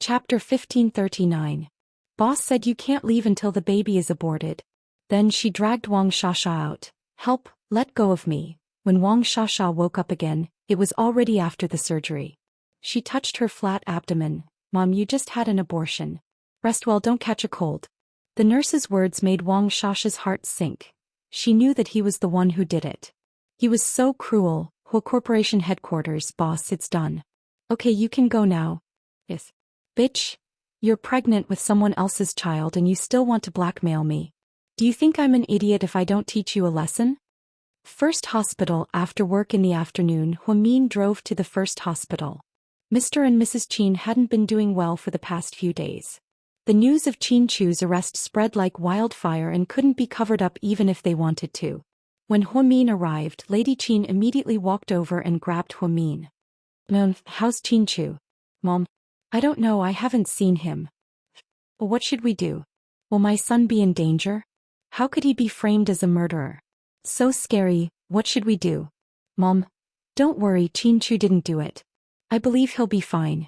Chapter 1539. Boss said you can't leave until the baby is aborted. Then she dragged Wang Shasha out. Help, let go of me. When Wang Shasha woke up again, it was already after the surgery. She touched her flat abdomen. Mom, you just had an abortion. Rest well, don't catch a cold. The nurse's words made Wang Shasha's heart sink. She knew that he was the one who did it. He was so cruel. Whole corporation headquarters, boss, it's done. Okay, you can go now. Yes. Bitch. You're pregnant with someone else's child and you still want to blackmail me. Do you think I'm an idiot if I don't teach you a lesson? First hospital. After work in the afternoon, Huamin drove to the first hospital. Mr. and Mrs. Qin hadn't been doing well for the past few days. The news of Qin Chu's arrest spread like wildfire and couldn't be covered up even if they wanted to. When Huamin arrived, Lady Qin immediately walked over and grabbed Huamin. Mom, how's Qin Chu? Mom, I don't know, I haven't seen him. Well, what should we do? Will my son be in danger? How could he be framed as a murderer? So scary, what should we do? Mom, don't worry, Qin Chu didn't do it. I believe he'll be fine.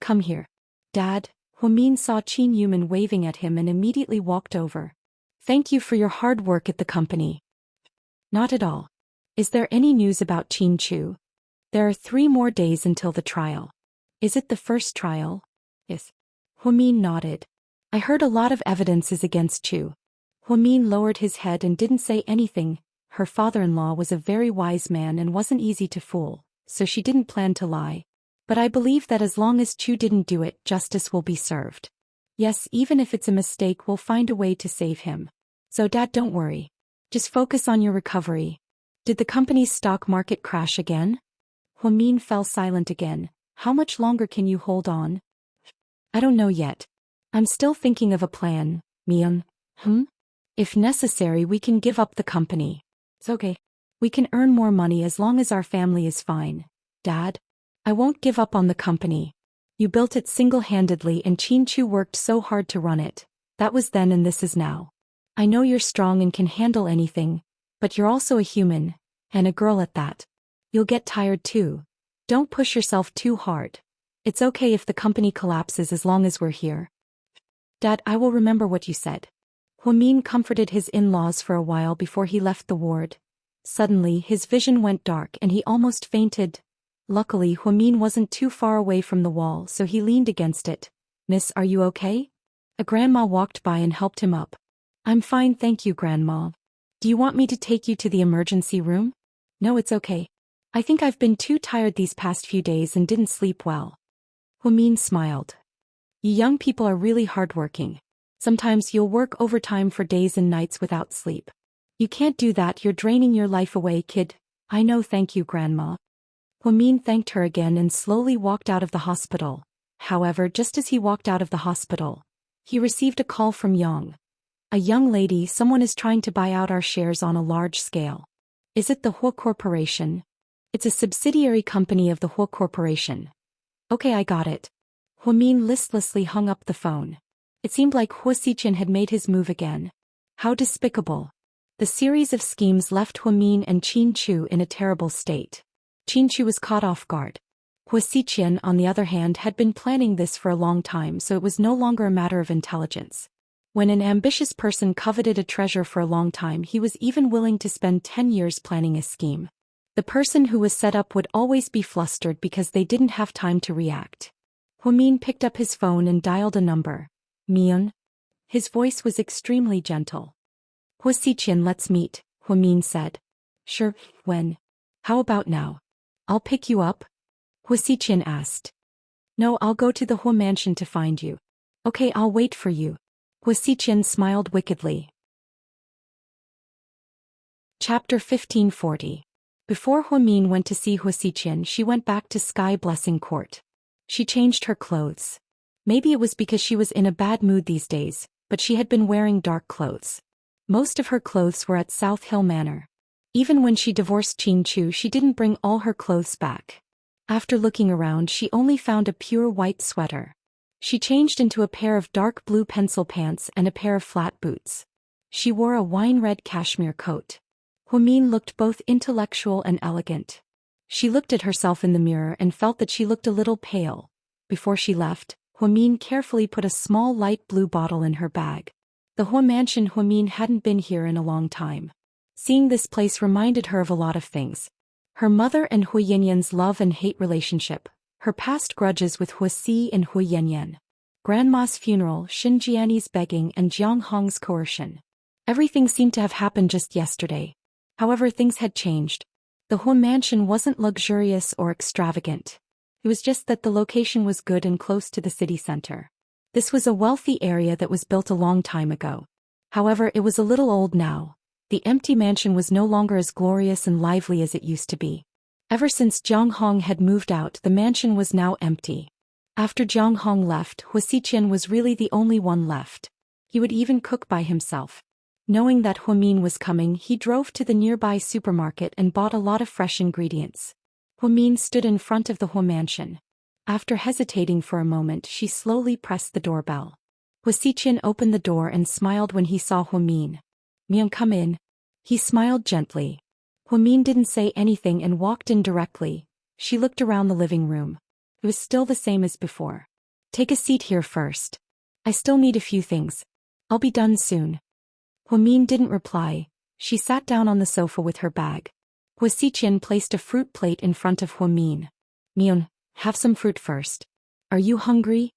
Come here. Dad, Huamin saw Qin Yuman waving at him and immediately walked over. Thank you for your hard work at the company. Not at all. Is there any news about Qin Chu? There are 3 more days until the trial. Is it the first trial? Yes. Huamin nodded. I heard a lot of evidence is against Chu. Huamin lowered his head and didn't say anything. Her father-in-law was a very wise man and wasn't easy to fool, so she didn't plan to lie. But I believe that as long as Chu didn't do it, justice will be served. Yes, even if it's a mistake, we'll find a way to save him. So Dad, don't worry. Just focus on your recovery. Did the company's stock market crash again? Huamin fell silent again. How much longer can you hold on? I don't know yet. I'm still thinking of a plan, Mian. If necessary, we can give up the company. It's okay. We can earn more money as long as our family is fine. Dad, I won't give up on the company. You built it single-handedly and Qin Chu worked so hard to run it. That was then and this is now. I know you're strong and can handle anything, but you're also a human, and a girl at that. You'll get tired too. Don't push yourself too hard. It's okay if the company collapses as long as we're here. Dad, I will remember what you said. Huamin comforted his in-laws for a while before he left the ward. Suddenly, his vision went dark and he almost fainted. Luckily, Huamin wasn't too far away from the wall, so he leaned against it. Miss, are you okay? A grandma walked by and helped him up. I'm fine, thank you, Grandma. Do you want me to take you to the emergency room? No, it's okay. I think I've been too tired these past few days and didn't sleep well. Huamin smiled. You young people are really hardworking. Sometimes you'll work overtime for days and nights without sleep. You can't do that, you're draining your life away, kid. I know, thank you, Grandma. Huamin thanked her again and slowly walked out of the hospital. However, just as he walked out of the hospital, he received a call from Yang. A young lady, someone is trying to buy out our shares on a large scale. Is it the Hua Corporation? It's a subsidiary company of the Hua Corporation. Okay, I got it. Huamin listlessly hung up the phone. It seemed like Hua Xiqian had made his move again. How despicable. The series of schemes left Huamin and Qin Chu in a terrible state. Qin Chu was caught off guard. Hua Xiqian, on the other hand, had been planning this for a long time, so it was no longer a matter of intelligence. When an ambitious person coveted a treasure for a long time, he was even willing to spend 10 years planning a scheme. The person who was set up would always be flustered because they didn't have time to react. Huamin picked up his phone and dialed a number. Mian. His voice was extremely gentle. Hua Xiqian, let's meet, Huamin said. Sure, when? How about now? I'll pick you up? Hua Xiqian asked. No, I'll go to the Hua mansion to find you. Okay, I'll wait for you. Hua Xiqian smiled wickedly. Chapter 1540. Before Huamin went to see Hua Xiqian, she went back to Sky Blessing Court. She changed her clothes. Maybe it was because she was in a bad mood these days, but she had been wearing dark clothes. Most of her clothes were at South Hill Manor. Even when she divorced Qin Chu, she didn't bring all her clothes back. After looking around, she only found a pure white sweater. She changed into a pair of dark blue pencil pants and a pair of flat boots. She wore a wine-red cashmere coat. Huamin looked both intellectual and elegant. She looked at herself in the mirror and felt that she looked a little pale. Before she left, Huamin carefully put a small light blue bottle in her bag. The Hua mansion Huamin hadn't been here in a long time. Seeing this place reminded her of a lot of things. Her mother and Hu Yanyan's love and hate relationship, her past grudges with Hu Si and Hu Yanyan, Grandma's funeral, Xin Jiani's begging and Jiang Hong's coercion. Everything seemed to have happened just yesterday. However, things had changed. The Hua mansion wasn't luxurious or extravagant. It was just that the location was good and close to the city center. This was a wealthy area that was built a long time ago. However, it was a little old now. The empty mansion was no longer as glorious and lively as it used to be. Ever since Jiang Hong had moved out, the mansion was now empty. After Jiang Hong left, Hu Siqian was really the only one left. He would even cook by himself. Knowing that Huamin was coming, he drove to the nearby supermarket and bought a lot of fresh ingredients. Huamin stood in front of the Hua mansion. After hesitating for a moment, she slowly pressed the doorbell. Hu Siqian opened the door and smiled when he saw Huamin. "Mian, come in." He smiled gently. Huamin didn't say anything and walked in directly. She looked around the living room. It was still the same as before. "Take a seat here first. I still need a few things. I'll be done soon." Huamin didn't reply. She sat down on the sofa with her bag. Hu Siqian placed a fruit plate in front of Huamin. "Mian, have some fruit first. Are you hungry?"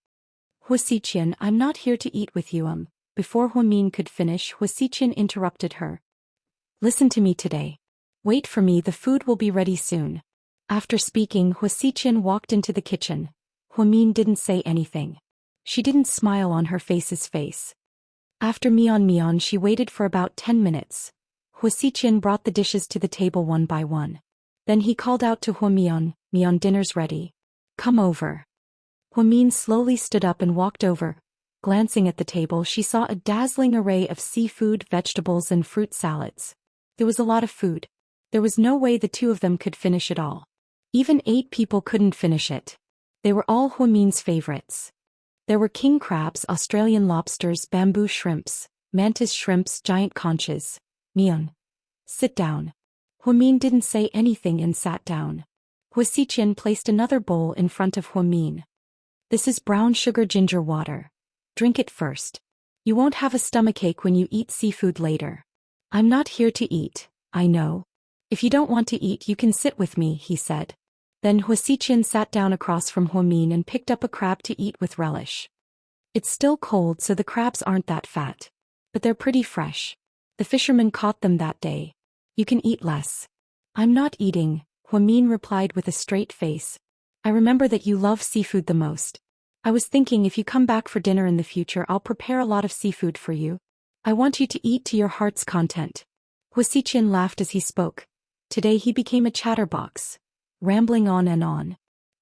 "Hu Siqian, I'm not here to eat with you." Before Huamin could finish, Hu Siqian interrupted her. "Listen to me today. Wait for me, the food will be ready soon." After speaking, Hu Siqian walked into the kitchen. Huamin didn't say anything. She didn't smile on her face's face. After Mian, she waited for about 10 minutes. Hu Siqian brought the dishes to the table one by one. Then he called out to Mian, "Dinner's ready. Come over." Huamin slowly stood up and walked over. Glancing at the table, she saw a dazzling array of seafood, vegetables and fruit salads. There was a lot of food. There was no way the two of them could finish it all. Even 8 people couldn't finish it. They were all Huamin's favorites. There were king crabs, Australian lobsters, bamboo shrimps, mantis shrimps, giant conches. "Mian, sit down." Huamin didn't say anything and sat down. Hu Siqian placed another bowl in front of Huamin. "This is brown sugar ginger water. Drink it first. You won't have a stomachache when you eat seafood later." "I'm not here to eat, I know. If you don't want to eat, you can sit with me," he said. Then Hu Siqian sat down across from Huamin and picked up a crab to eat with relish. It's still cold, so the crabs aren't that fat. But they're pretty fresh. The fisherman caught them that day. You can eat less. "I'm not eating," Huamin replied with a straight face. "I remember that you love seafood the most. I was thinking if you come back for dinner in the future, I'll prepare a lot of seafood for you. I want you to eat to your heart's content." Hu Siqian laughed as he spoke. Today he became a chatterbox, rambling on and on.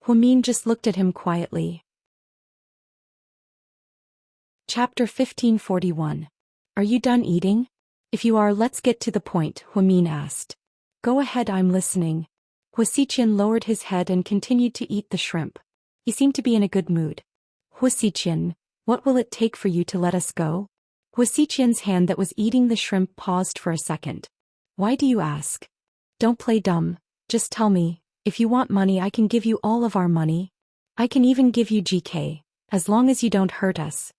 Huamin just looked at him quietly. Chapter 1541. Are you done eating? If you are, let's get to the point, Huamin asked. Go ahead, I'm listening. Hu Siqian lowered his head and continued to eat the shrimp. He seemed to be in a good mood. Hu Siqian, what will it take for you to let us go? Hu Siqian's hand that was eating the shrimp paused for a second. Why do you ask? Don't play dumb, just tell me. If you want money, I can give you all of our money. I can even give you GK, as long as you don't hurt us.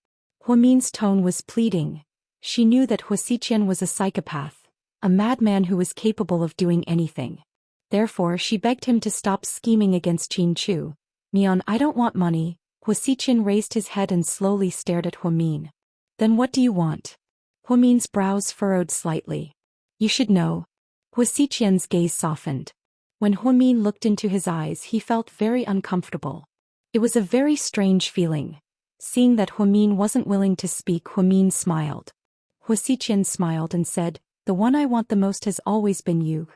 Huamin's tone was pleading. She knew that Hu Siqian was a psychopath, a madman who was capable of doing anything. Therefore, she begged him to stop scheming against Qin Chu. Mian, I don't want money. Hu Siqian raised his head and slowly stared at Huamin. Then what do you want? Huamin's brows furrowed slightly. You should know. Hu Siqian's gaze softened. When Huamin looked into his eyes, he felt very uncomfortable. It was a very strange feeling. Seeing that Huamin wasn't willing to speak, Huamin smiled. Hu Siqian smiled and said, the one I want the most has always been you.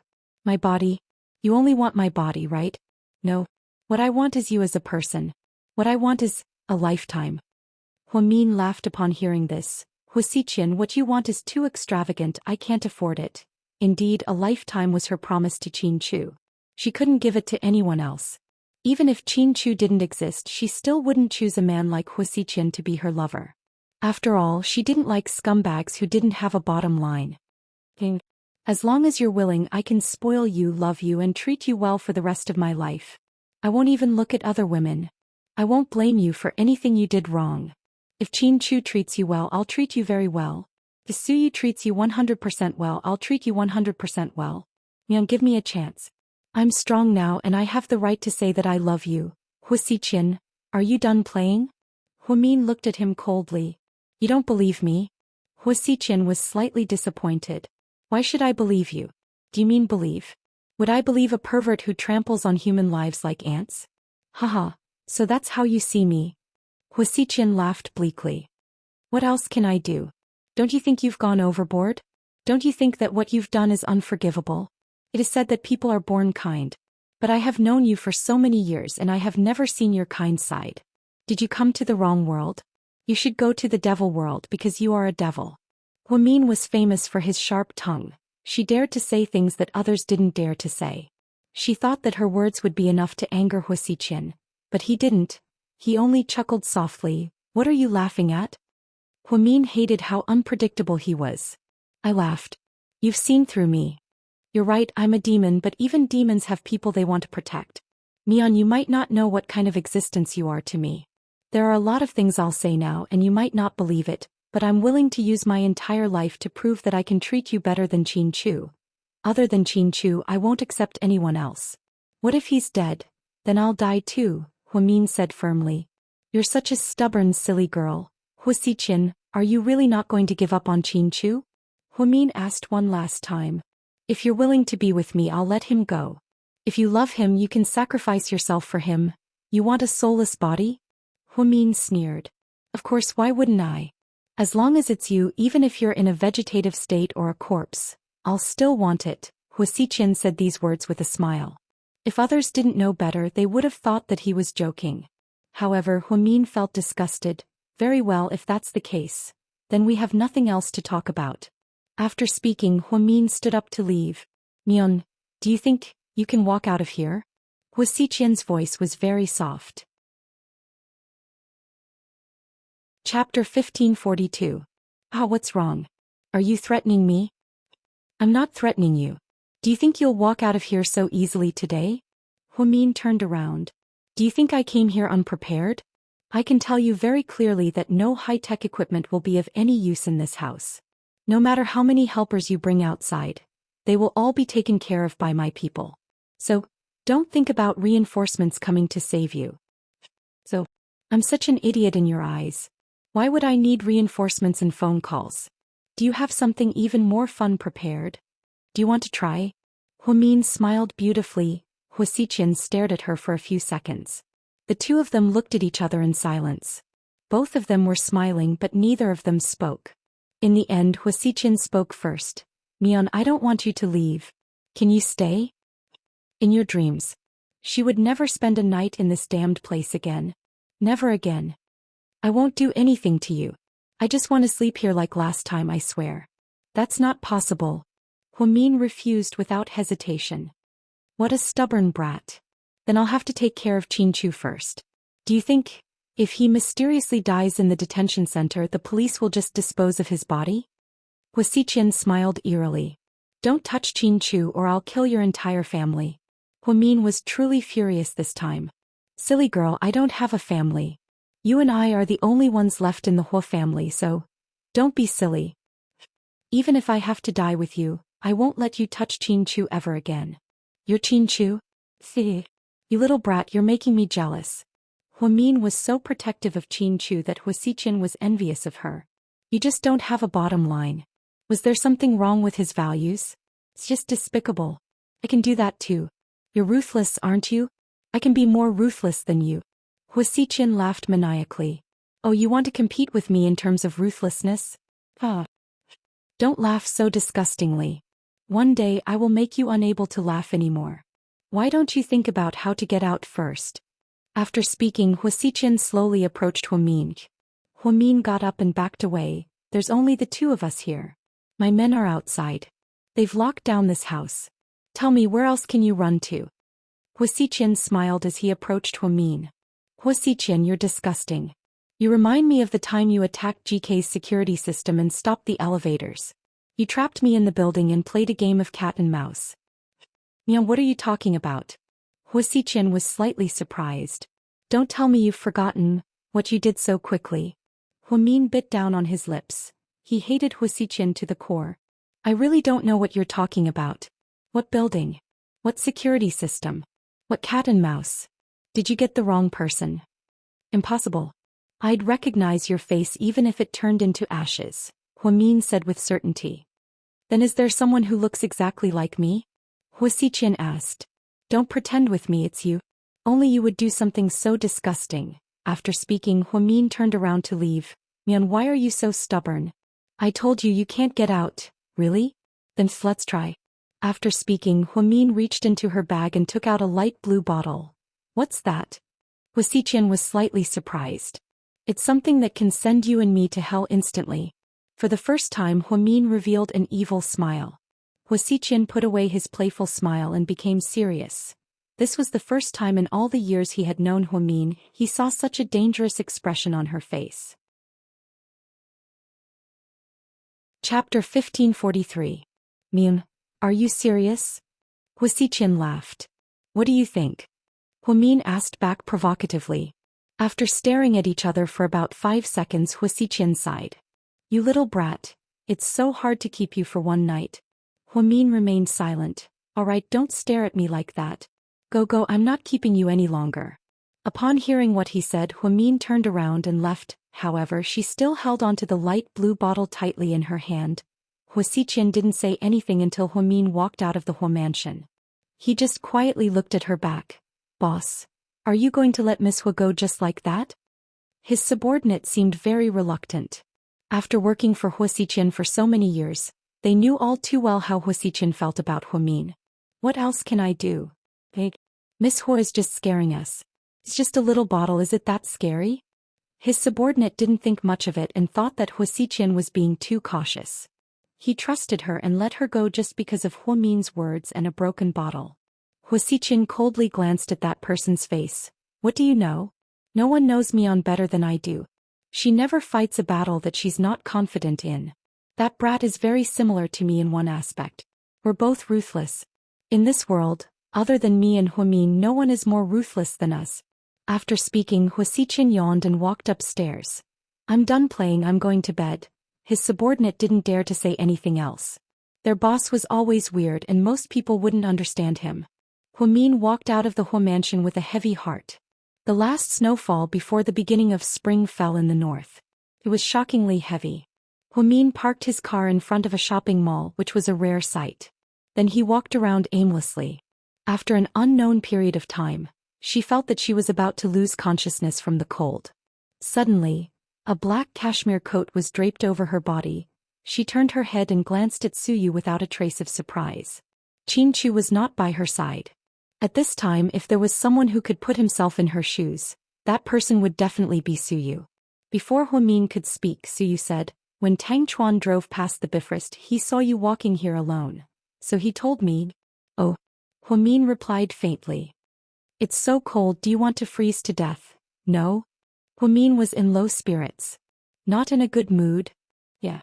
My body? You only want my body, right? No. What I want is you as a person. What I want is a lifetime. Huamin laughed upon hearing this. Hu Siqian, what you want is too extravagant, I can't afford it. Indeed, a lifetime was her promise to Qin Chu. She couldn't give it to anyone else. Even if Qin Chu didn't exist, she still wouldn't choose a man like Hu Siqian to be her lover. After all, she didn't like scumbags who didn't have a bottom line. As long as you're willing, I can spoil you, love you, and treat you well for the rest of my life. I won't even look at other women. I won't blame you for anything you did wrong. If Qin Chu treats you well, I'll treat you very well. If Suyu treats you 100% well, I'll treat you 100% well. Myung, give me a chance. I'm strong now and I have the right to say that I love you. Hua Xiqian, are you done playing? Hua Min looked at him coldly. You don't believe me? Hua Xiqian was slightly disappointed. Why should I believe you? Do you mean believe? Would I believe a pervert who tramples on human lives like ants? Haha, so that's how you see me. Hua Xiqian laughed bleakly. What else can I do? Don't you think you've gone overboard? Don't you think that what you've done is unforgivable? It is said that people are born kind. But I have known you for so many years and I have never seen your kind side. Did you come to the wrong world? You should go to the devil world because you are a devil. Hua Min was famous for his sharp tongue. She dared to say things that others didn't dare to say. She thought that her words would be enough to anger Hua Xiqian, but he didn't. He only chuckled softly. What are you laughing at? Hua Min hated how unpredictable he was. I laughed. You've seen through me. You're right, I'm a demon, but even demons have people they want to protect. Mion, you might not know what kind of existence you are to me. There are a lot of things I'll say now and you might not believe it, but I'm willing to use my entire life to prove that I can treat you better than Qin Chu. Other than Qin Chu, I won't accept anyone else. What if he's dead? Then I'll die too, Hua Min said firmly. You're such a stubborn, silly girl. Hua Xiqian, are you really not going to give up on Qin Chu? Hua Min asked one last time. If you're willing to be with me, I'll let him go. If you love him, you can sacrifice yourself for him. You want a soulless body? Hua Min sneered. Of course, why wouldn't I? As long as it's you, even if you're in a vegetative state or a corpse, I'll still want it. Hua Xiqian said these words with a smile. If others didn't know better, they would have thought that he was joking. However, Hua Min felt disgusted. Very well, if that's the case. Then we have nothing else to talk about. After speaking, Hua Min stood up to leave. Mion, do you think you can walk out of here? Hua Xiqian's voice was very soft. Chapter 1542. What's wrong? Are you threatening me? I'm not threatening you. Do you think you'll walk out of here so easily today? Hua Min turned around. Do you think I came here unprepared? I can tell you very clearly that no high-tech equipment will be of any use in this house. No matter how many helpers you bring outside, they will all be taken care of by my people. So, don't think about reinforcements coming to save you. So, I'm such an idiot in your eyes. Why would I need reinforcements and phone calls? Do you have something even more fun prepared? Do you want to try? Hua Min smiled beautifully. Hua Xiqian stared at her for a few seconds. The two of them looked at each other in silence. Both of them were smiling, but neither of them spoke. In the end, Hua Xiqian spoke first. Mion, I don't want you to leave. Can you stay? In your dreams. She would never spend a night in this damned place again. Never again. I won't do anything to you. I just want to sleep here like last time, I swear. That's not possible. Hua Min refused without hesitation. What a stubborn brat. Then I'll have to take care of Qin Chu first. Do you think, if he mysteriously dies in the detention center, the police will just dispose of his body? Hua Xiqian smiled eerily. Don't touch Qin Chu or I'll kill your entire family. Hua Min was truly furious this time. Silly girl, I don't have a family. You and I are the only ones left in the Hua family, so don't be silly. Even if I have to die with you, I won't let you touch Qin Chu ever again. You're Qin Chu? Phew. You little brat, you're making me jealous. Hua Min was so protective of Qin Chu that Hua Xiqian was envious of her. You just don't have a bottom line. Was there something wrong with his values? It's just despicable. I can do that too. You're ruthless, aren't you? I can be more ruthless than you. Hua Xiqian laughed maniacally. Oh, you want to compete with me in terms of ruthlessness? Don't laugh so disgustingly. One day I will make you unable to laugh anymore. Why don't you think about how to get out first? After speaking, Hua Xiqian slowly approached Hua Min. Hua Min got up and backed away. There's only the two of us here. My men are outside. They've locked down this house. Tell me, where else can you run to? Hua Xiqian smiled as he approached Hua Min. Hua Xiqian, you're disgusting. You remind me of the time you attacked GK's security system and stopped the elevators. You trapped me in the building and played a game of cat and mouse. Mian, what are you talking about? Hua Xiqian was slightly surprised. Don't tell me you've forgotten what you did so quickly. Huamin bit down on his lips. He hated Huasiqian to the core. I really don't know what you're talking about. What building? What security system? What cat and mouse? Did you get the wrong person? Impossible. I'd recognize your face even if it turned into ashes, Huamin said with certainty. Then is there someone who looks exactly like me? Huasiqian asked. Don't pretend with me it's you. Only you would do something so disgusting. After speaking, Huamin turned around to leave. Mian, why are you so stubborn? I told you can't get out. Really? Then let's try. After speaking, Huamin reached into her bag and took out a light blue bottle. What's that? Huasiqian was slightly surprised. It's something that can send you and me to hell instantly. For the first time, Huamin revealed an evil smile. Huasiqian put away his playful smile and became serious. This was the first time in all the years he had known Huamin he saw such a dangerous expression on her face. Chapter 1543. Mian, are you serious? Huasiqian laughed. What do you think? Huamin asked back provocatively. After staring at each other for about 5 seconds, Huasiqian sighed. You little brat, it's so hard to keep you for one night. Huamin remained silent. Alright, don't stare at me like that. Go, I'm not keeping you any longer. Upon hearing what he said, Huamin turned around and left. However, she still held onto the light blue bottle tightly in her hand. Huasiqian didn't say anything until Huamin walked out of the Hua mansion. He just quietly looked at her back. Boss, are you going to let Miss Hua go just like that? His subordinate seemed very reluctant. After working for Huasiqian for so many years, they knew all too well how Huasiqian felt about Huamin. What else can I do? Hey, Miss Hua is just scaring us. It's just a little bottle, is it that scary? His subordinate didn't think much of it and thought that Huasiqian was being too cautious. He trusted her and let her go just because of Huamin's words and a broken bottle. Huasiqian coldly glanced at that person's face. What do you know? No one knows Mian better than I do. She never fights a battle that she's not confident in. That brat is very similar to me in one aspect. We're both ruthless. In this world, other than me and Huamin, no one is more ruthless than us. After speaking, Huasiqian yawned and walked upstairs. I'm done playing, I'm going to bed. His subordinate didn't dare to say anything else. Their boss was always weird and most people wouldn't understand him. Huamin walked out of the Hua mansion with a heavy heart. The last snowfall before the beginning of spring fell in the north. It was shockingly heavy. Huamin parked his car in front of a shopping mall, which was a rare sight. Then he walked around aimlessly. After an unknown period of time, she felt that she was about to lose consciousness from the cold. Suddenly, a black cashmere coat was draped over her body. She turned her head and glanced at Suyu without a trace of surprise. Qingchu was not by her side. At this time, if there was someone who could put himself in her shoes, that person would definitely be Suyu. Before Huamin could speak, Suyu said, when Tang Chuan drove past the Bifrost, he saw you walking here alone. So he told me. Oh. Huamin replied faintly. It's so cold, do you want to freeze to death? No? Huamin was in low spirits. Not in a good mood? Yeah.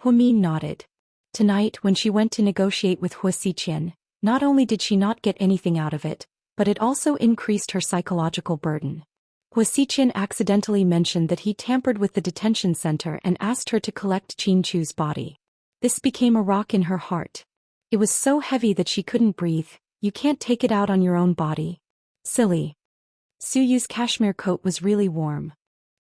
Huamin nodded. Tonight, when she went to negotiate with Huasiqian, not only did she not get anything out of it, but it also increased her psychological burden. Huasiqian accidentally mentioned that he tampered with the detention center and asked her to collect Qingchu's body. This became a rock in her heart. It was so heavy that she couldn't breathe. You can't take it out on your own body. Silly. Suyu's cashmere coat was really warm.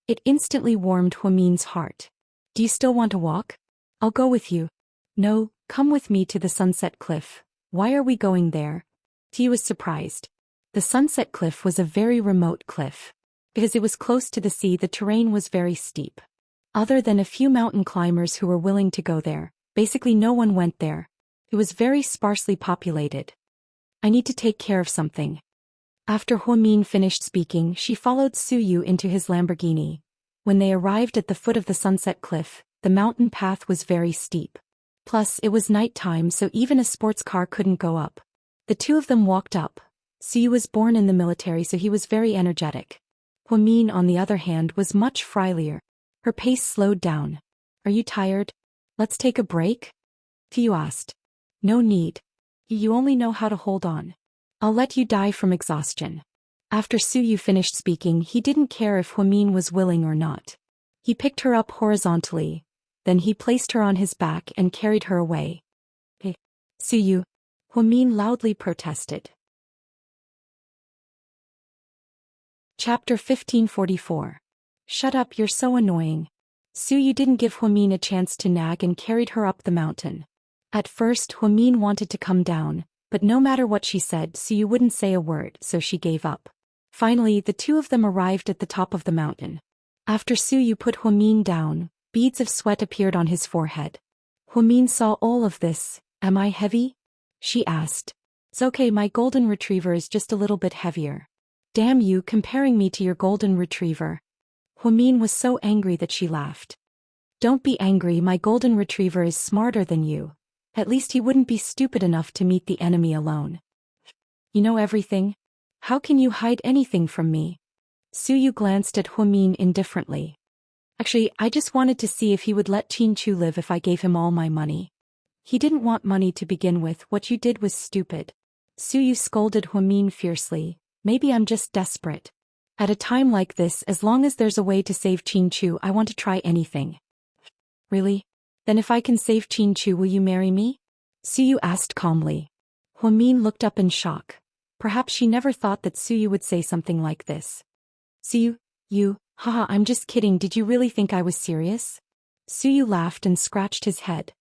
It instantly warmed Huamin's heart. Do you still want to walk? I'll go with you. No, come with me to the Sunset Cliff. Why are we going there? He was surprised. The Sunset Cliff was a very remote cliff. Because it was close to the sea, the terrain was very steep. Other than a few mountain climbers who were willing to go there, basically no one went there. It was very sparsely populated. I need to take care of something. After Huamin finished speaking, she followed Suyu into his Lamborghini. When they arrived at the foot of the Sunset Cliff, the mountain path was very steep. Plus, it was nighttime, so even a sports car couldn't go up. The two of them walked up. Suyu was born in the military, so he was very energetic. Huamin, on the other hand, was much friendlier. Her pace slowed down. Are you tired? Let's take a break? Tiu asked. No need. You only know how to hold on. I'll let you die from exhaustion. After Suyu finished speaking, he didn't care if Huamin was willing or not. He picked her up horizontally. Then he placed her on his back and carried her away. Hey, Suyu, Huamin loudly protested. Chapter 1544. Shut up, you're so annoying. Suyu didn't give Huamin a chance to nag and carried her up the mountain. At first, Huamin wanted to come down, but no matter what she said, Suyu wouldn't say a word, so she gave up. Finally, the two of them arrived at the top of the mountain. After Suyu put Huamin down, beads of sweat appeared on his forehead. Huamin saw all of this. Am I heavy? She asked. It's okay, my golden retriever is just a little bit heavier. Damn you, comparing me to your golden retriever. Huamin was so angry that she laughed. Don't be angry, my golden retriever is smarter than you. At least he wouldn't be stupid enough to meet the enemy alone. You know everything? How can you hide anything from me? Suyu glanced at Huamin indifferently. Actually, I just wanted to see if he would let Qinchu live if I gave him all my money. He didn't want money to begin with, what you did was stupid. Suyu scolded Huamin fiercely. Maybe I'm just desperate. At a time like this, as long as there's a way to save Qinchu, I want to try anything. Really? Then if I can save Qinchu, will you marry me? Suyu asked calmly. Huamin looked up in shock. Perhaps she never thought that Suyu would say something like this. Suyu, haha, I'm just kidding, did you really think I was serious? Suyu laughed and scratched his head.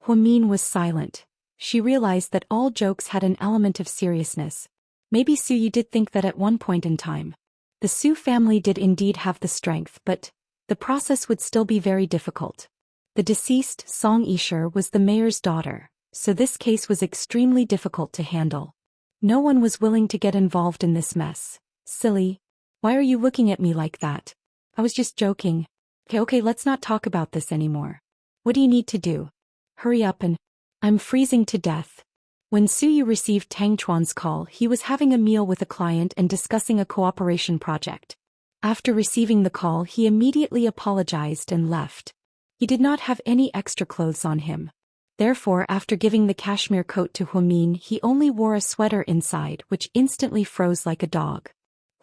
Huamin was silent. She realized that all jokes had an element of seriousness. Maybe Suyu did think that at one point in time. The Su family did indeed have the strength, but the process would still be very difficult. The deceased, Song Yisher, was the mayor's daughter, so this case was extremely difficult to handle. No one was willing to get involved in this mess. Silly. Why are you looking at me like that? I was just joking. Okay, let's not talk about this anymore. What do you need to do? Hurry up and... I'm freezing to death. When Suyu received Tang Chuan's call, he was having a meal with a client and discussing a cooperation project. After receiving the call, he immediately apologized and left. He did not have any extra clothes on him. Therefore, after giving the cashmere coat to Huamin, he only wore a sweater inside, which instantly froze like a dog.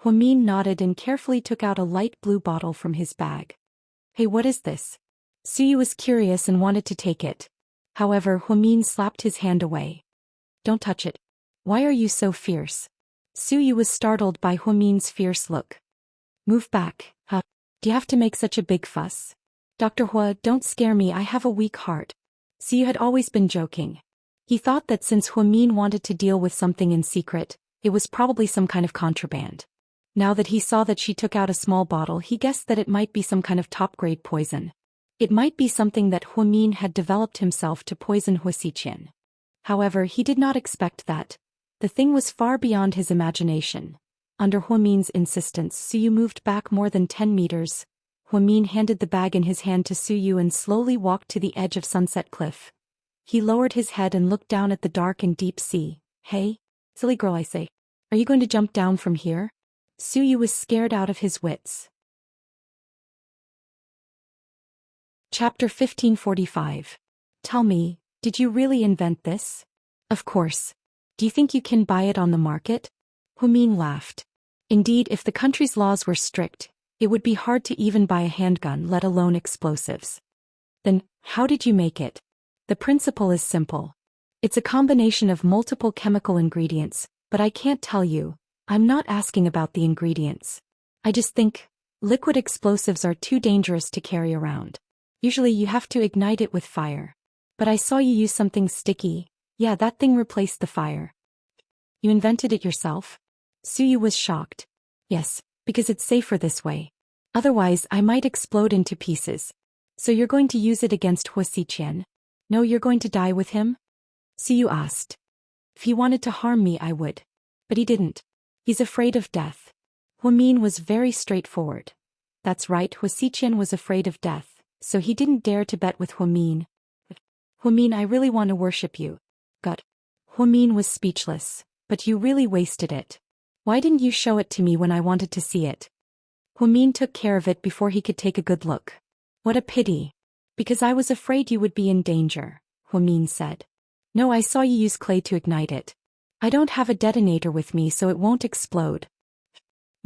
Huamin nodded and carefully took out a light blue bottle from his bag. Hey, what is this? Suyu was curious and wanted to take it. However, Huamin slapped his hand away. Don't touch it. Why are you so fierce? Suyu was startled by Huamin's fierce look. Move back, huh? Do you have to make such a big fuss? Dr. Hua, don't scare me, I have a weak heart. Suyu had always been joking. He thought that since Huamin wanted to deal with something in secret, it was probably some kind of contraband. Now that he saw that she took out a small bottle, he guessed that it might be some kind of top-grade poison. It might be something that Huamin had developed himself to poison Huasiqian. However, he did not expect that. The thing was far beyond his imagination. Under Huamin's insistence, Suyu moved back more than 10 meters. Huamin handed the bag in his hand to Suyu and slowly walked to the edge of Sunset Cliff. He lowered his head and looked down at the dark and deep sea. Hey, silly girl, I say. Are you going to jump down from here? Suyu was scared out of his wits. Chapter 1545. Tell me, did you really invent this? Of course. Do you think you can buy it on the market? Huamin laughed. Indeed, if the country's laws were strict, it would be hard to even buy a handgun, let alone explosives. Then, how did you make it? The principle is simple. It's a combination of multiple chemical ingredients, but I can't tell you. I'm not asking about the ingredients. I just think liquid explosives are too dangerous to carry around. Usually you have to ignite it with fire. But I saw you use something sticky. Yeah, that thing replaced the fire. You invented it yourself? Suyu was shocked. Yes, because it's safer this way. Otherwise, I might explode into pieces. So you're going to use it against Huasiqian? No, you're going to die with him? Suyu asked. If he wanted to harm me, I would. But he didn't. He's afraid of death. Huamin was very straightforward. That's right, Huasiqian was afraid of death, so he didn't dare to bet with Huamin. Huamin, I really want to worship you. God. Huamin was speechless. But you really wasted it. Why didn't you show it to me when I wanted to see it? Huamin took care of it before he could take a good look. What a pity. Because I was afraid you would be in danger, Huamin said. No, I saw you use clay to ignite it. I don't have a detonator with me, so it won't explode.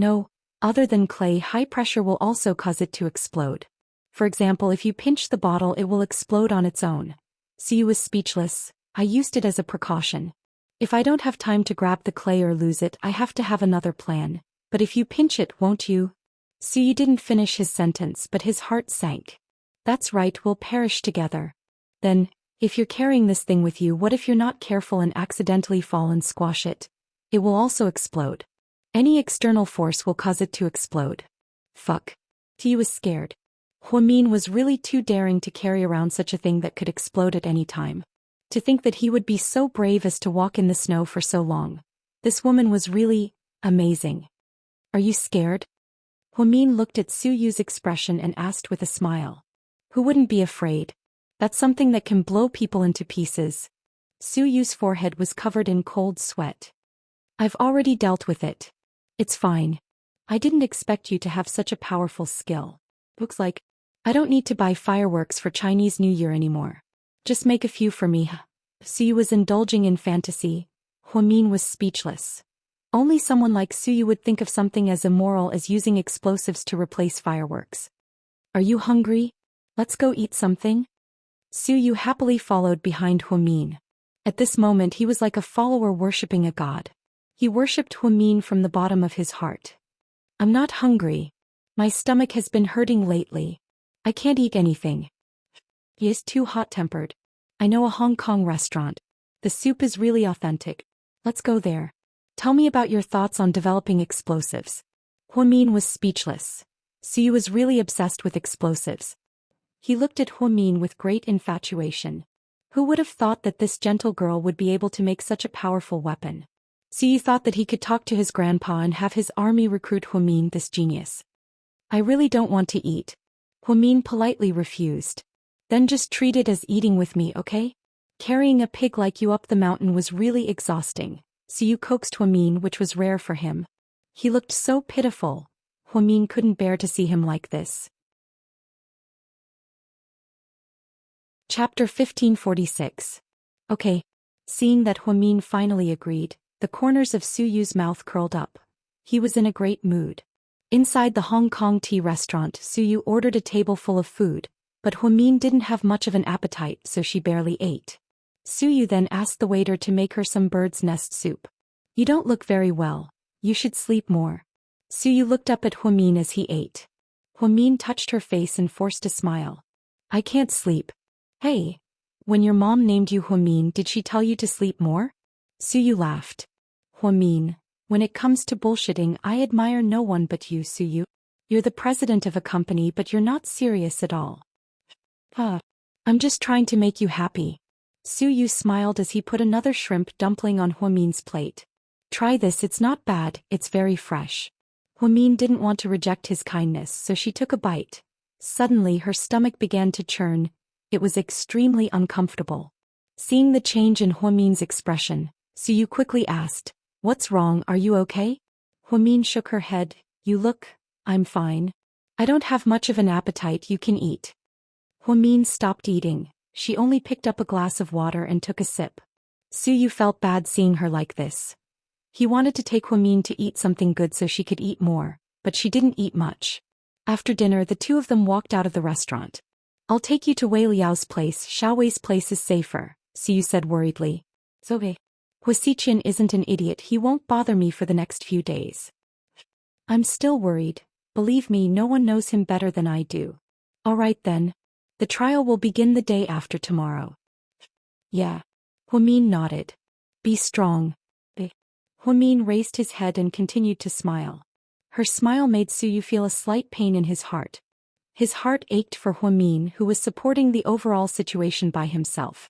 No, other than clay, high pressure will also cause it to explode. For example, if you pinch the bottle, it will explode on its own. Suyu was speechless. I used it as a precaution. If I don't have time to grab the clay or lose it, I have to have another plan. But if you pinch it, won't you? Suyu didn't finish his sentence, but his heart sank. That's right, we'll perish together. Then, if you're carrying this thing with you, what if you're not careful and accidentally fall and squash it? It will also explode. Any external force will cause it to explode. Fuck. Suyu was scared. Huamin was really too daring to carry around such a thing that could explode at any time. To think that he would be so brave as to walk in the snow for so long. This woman was really amazing. Are you scared? Huamin looked at Suyu's expression and asked with a smile. Who wouldn't be afraid? That's something that can blow people into pieces. Suyu's forehead was covered in cold sweat. I've already dealt with it. It's fine. I didn't expect you to have such a powerful skill. Looks like I don't need to buy fireworks for Chinese New Year anymore. Just make a few for me. Suyu was indulging in fantasy. Huamin was speechless. Only someone like Suyu would think of something as immoral as using explosives to replace fireworks. Are you hungry? Let's go eat something. Suyu happily followed behind Huamin. At this moment he was like a follower worshipping a god. He worshipped Huamin from the bottom of his heart. I'm not hungry. My stomach has been hurting lately. I can't eat anything. He is too hot-tempered. I know a Hong Kong restaurant. The soup is really authentic. Let's go there. Tell me about your thoughts on developing explosives. Huamin was speechless. Suyu was really obsessed with explosives. He looked at Huamin with great infatuation. Who would have thought that this gentle girl would be able to make such a powerful weapon? Suyu thought that he could talk to his grandpa and have his army recruit Huamin, this genius. I really don't want to eat. Huamin politely refused. Then just treat it as eating with me, okay? Carrying a pig like you up the mountain was really exhausting. Suyu coaxed Huamin, which was rare for him. He looked so pitiful. Huamin couldn't bear to see him like this. Chapter 1546. Okay. Seeing that Huamin finally agreed, the corners of Suyu's mouth curled up. He was in a great mood. Inside the Hong Kong tea restaurant, Suyu ordered a table full of food, but Huamin didn't have much of an appetite, so she barely ate. Suyu then asked the waiter to make her some bird's nest soup. You don't look very well. You should sleep more. Suyu looked up at Huamin as he ate. Huamin touched her face and forced a smile. I can't sleep. Hey. When your mom named you Huamin, did she tell you to sleep more? Suyu laughed. Huamin, when it comes to bullshitting, I admire no one but you, Suyu. You're the president of a company, but you're not serious at all. I'm just trying to make you happy. Suyu smiled as he put another shrimp dumpling on Huamin's plate. Try this, it's not bad, it's very fresh. Huamin didn't want to reject his kindness, so she took a bite. Suddenly her stomach began to churn. It was extremely uncomfortable. Seeing the change in Huamin's expression, Suyu quickly asked, What's wrong, are you okay? Huamin shook her head. I'm fine. I don't have much of an appetite, you can eat. Huamin stopped eating. She only picked up a glass of water and took a sip. Suyu felt bad seeing her like this. He wanted to take Huamin to eat something good so she could eat more, but she didn't eat much. After dinner, the two of them walked out of the restaurant. I'll take you to Wei Liao's place. Xiaowei's place is safer, Suyu said worriedly. It's okay. Huasiqian isn't an idiot, he won't bother me for the next few days. I'm still worried. Believe me, no one knows him better than I do. All right then. The trial will begin the day after tomorrow. Yeah. Huamin nodded. Be strong. Huamin raised his head and continued to smile. Her smile made Suyu feel a slight pain in his heart. His heart ached for Huamin, who was supporting the overall situation by himself.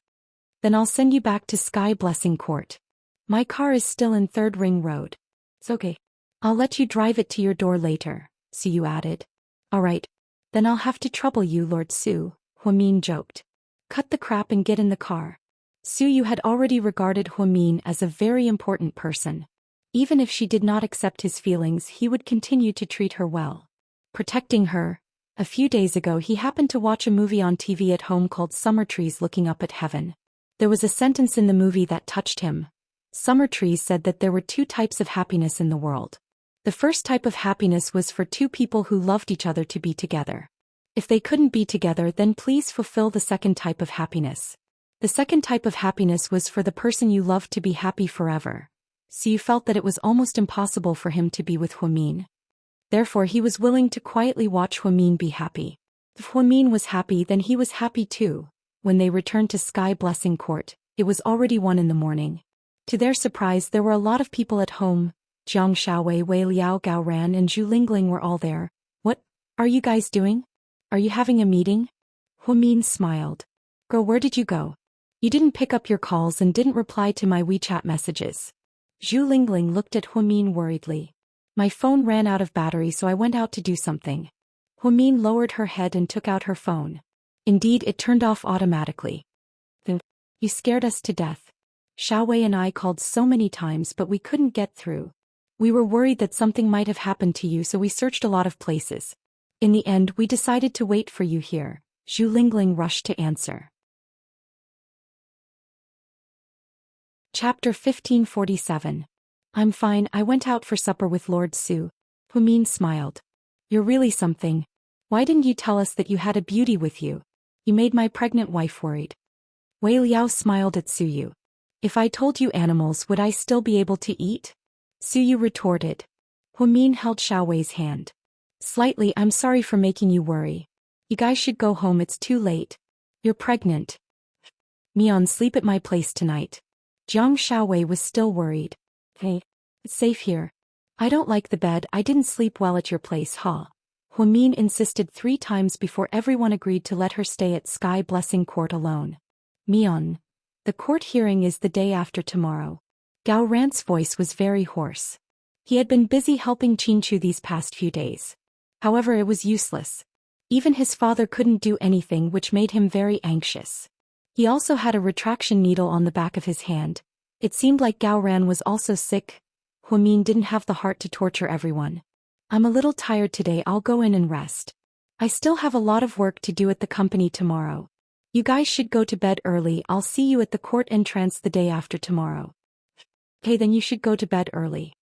Then I'll send you back to Sky Blessing Court. My car is still in 3rd Ring Road. It's okay. I'll let you drive it to your door later, Suyu added. All right. Then I'll have to trouble you, Lord Su, Huamin joked. Cut the crap and get in the car. Suyu had already regarded Huamin as a very important person. Even if she did not accept his feelings, he would continue to treat her well. Protecting her. A few days ago he happened to watch a movie on TV at home called Summer Trees Looking Up at Heaven. There was a sentence in the movie that touched him. Summer Trees said that there were 2 types of happiness in the world. The first type of happiness was for two people who loved each other to be together. If they couldn't be together, then please fulfill the second type of happiness. The second type of happiness was for the person you loved to be happy forever. So you felt that it was almost impossible for him to be with Huamin. Therefore he was willing to quietly watch Huamin be happy. If Huamin was happy, then he was happy too. When they returned to Sky Blessing Court, it was already 1 in the morning. To their surprise, there were a lot of people at home. Jiang Xiaowei, Wei Liao Gaoran and Zhu Lingling were all there. What are you guys doing? Are you having a meeting? Huamin smiled. Girl, where did you go? You didn't pick up your calls and didn't reply to my WeChat messages. Zhu Lingling looked at Huamin worriedly. My phone ran out of battery, so I went out to do something. Huamin lowered her head and took out her phone. Indeed, it turned off automatically. You scared us to death. Xiaowei and I called so many times, but we couldn't get through. We were worried that something might have happened to you, so we searched a lot of places. In the end, we decided to wait for you here. Zhu Lingling rushed to answer. Chapter 1547. I'm fine, I went out for supper with Lord Su. Huamin smiled. You're really something. Why didn't you tell us that you had a beauty with you? You made my pregnant wife worried. Wei Liao smiled at Suyu. If I told you animals, would I still be able to eat? Suyu retorted. Huamin held Xiaowei's hand. Slightly, I'm sorry for making you worry. You guys should go home, it's too late. You're pregnant. Mian, sleep at my place tonight. Jiang Xiaowei was still worried. Hey, it's safe here. I don't like the bed, I didn't sleep well at your place, huh? Huamin insisted 3 times before everyone agreed to let her stay at Sky Blessing Court alone. Mian, the court hearing is the day after tomorrow. Gao Rant's voice was very hoarse. He had been busy helping Qinchu these past few days. However, it was useless. Even his father couldn't do anything, which made him very anxious. He also had a retraction needle on the back of his hand. It seemed like Gao Ran was also sick. Huamin didn't have the heart to torture everyone. I'm a little tired today, I'll go in and rest. I still have a lot of work to do at the company tomorrow. You guys should go to bed early, I'll see you at the court entrance the day after tomorrow. Okay, then you should go to bed early.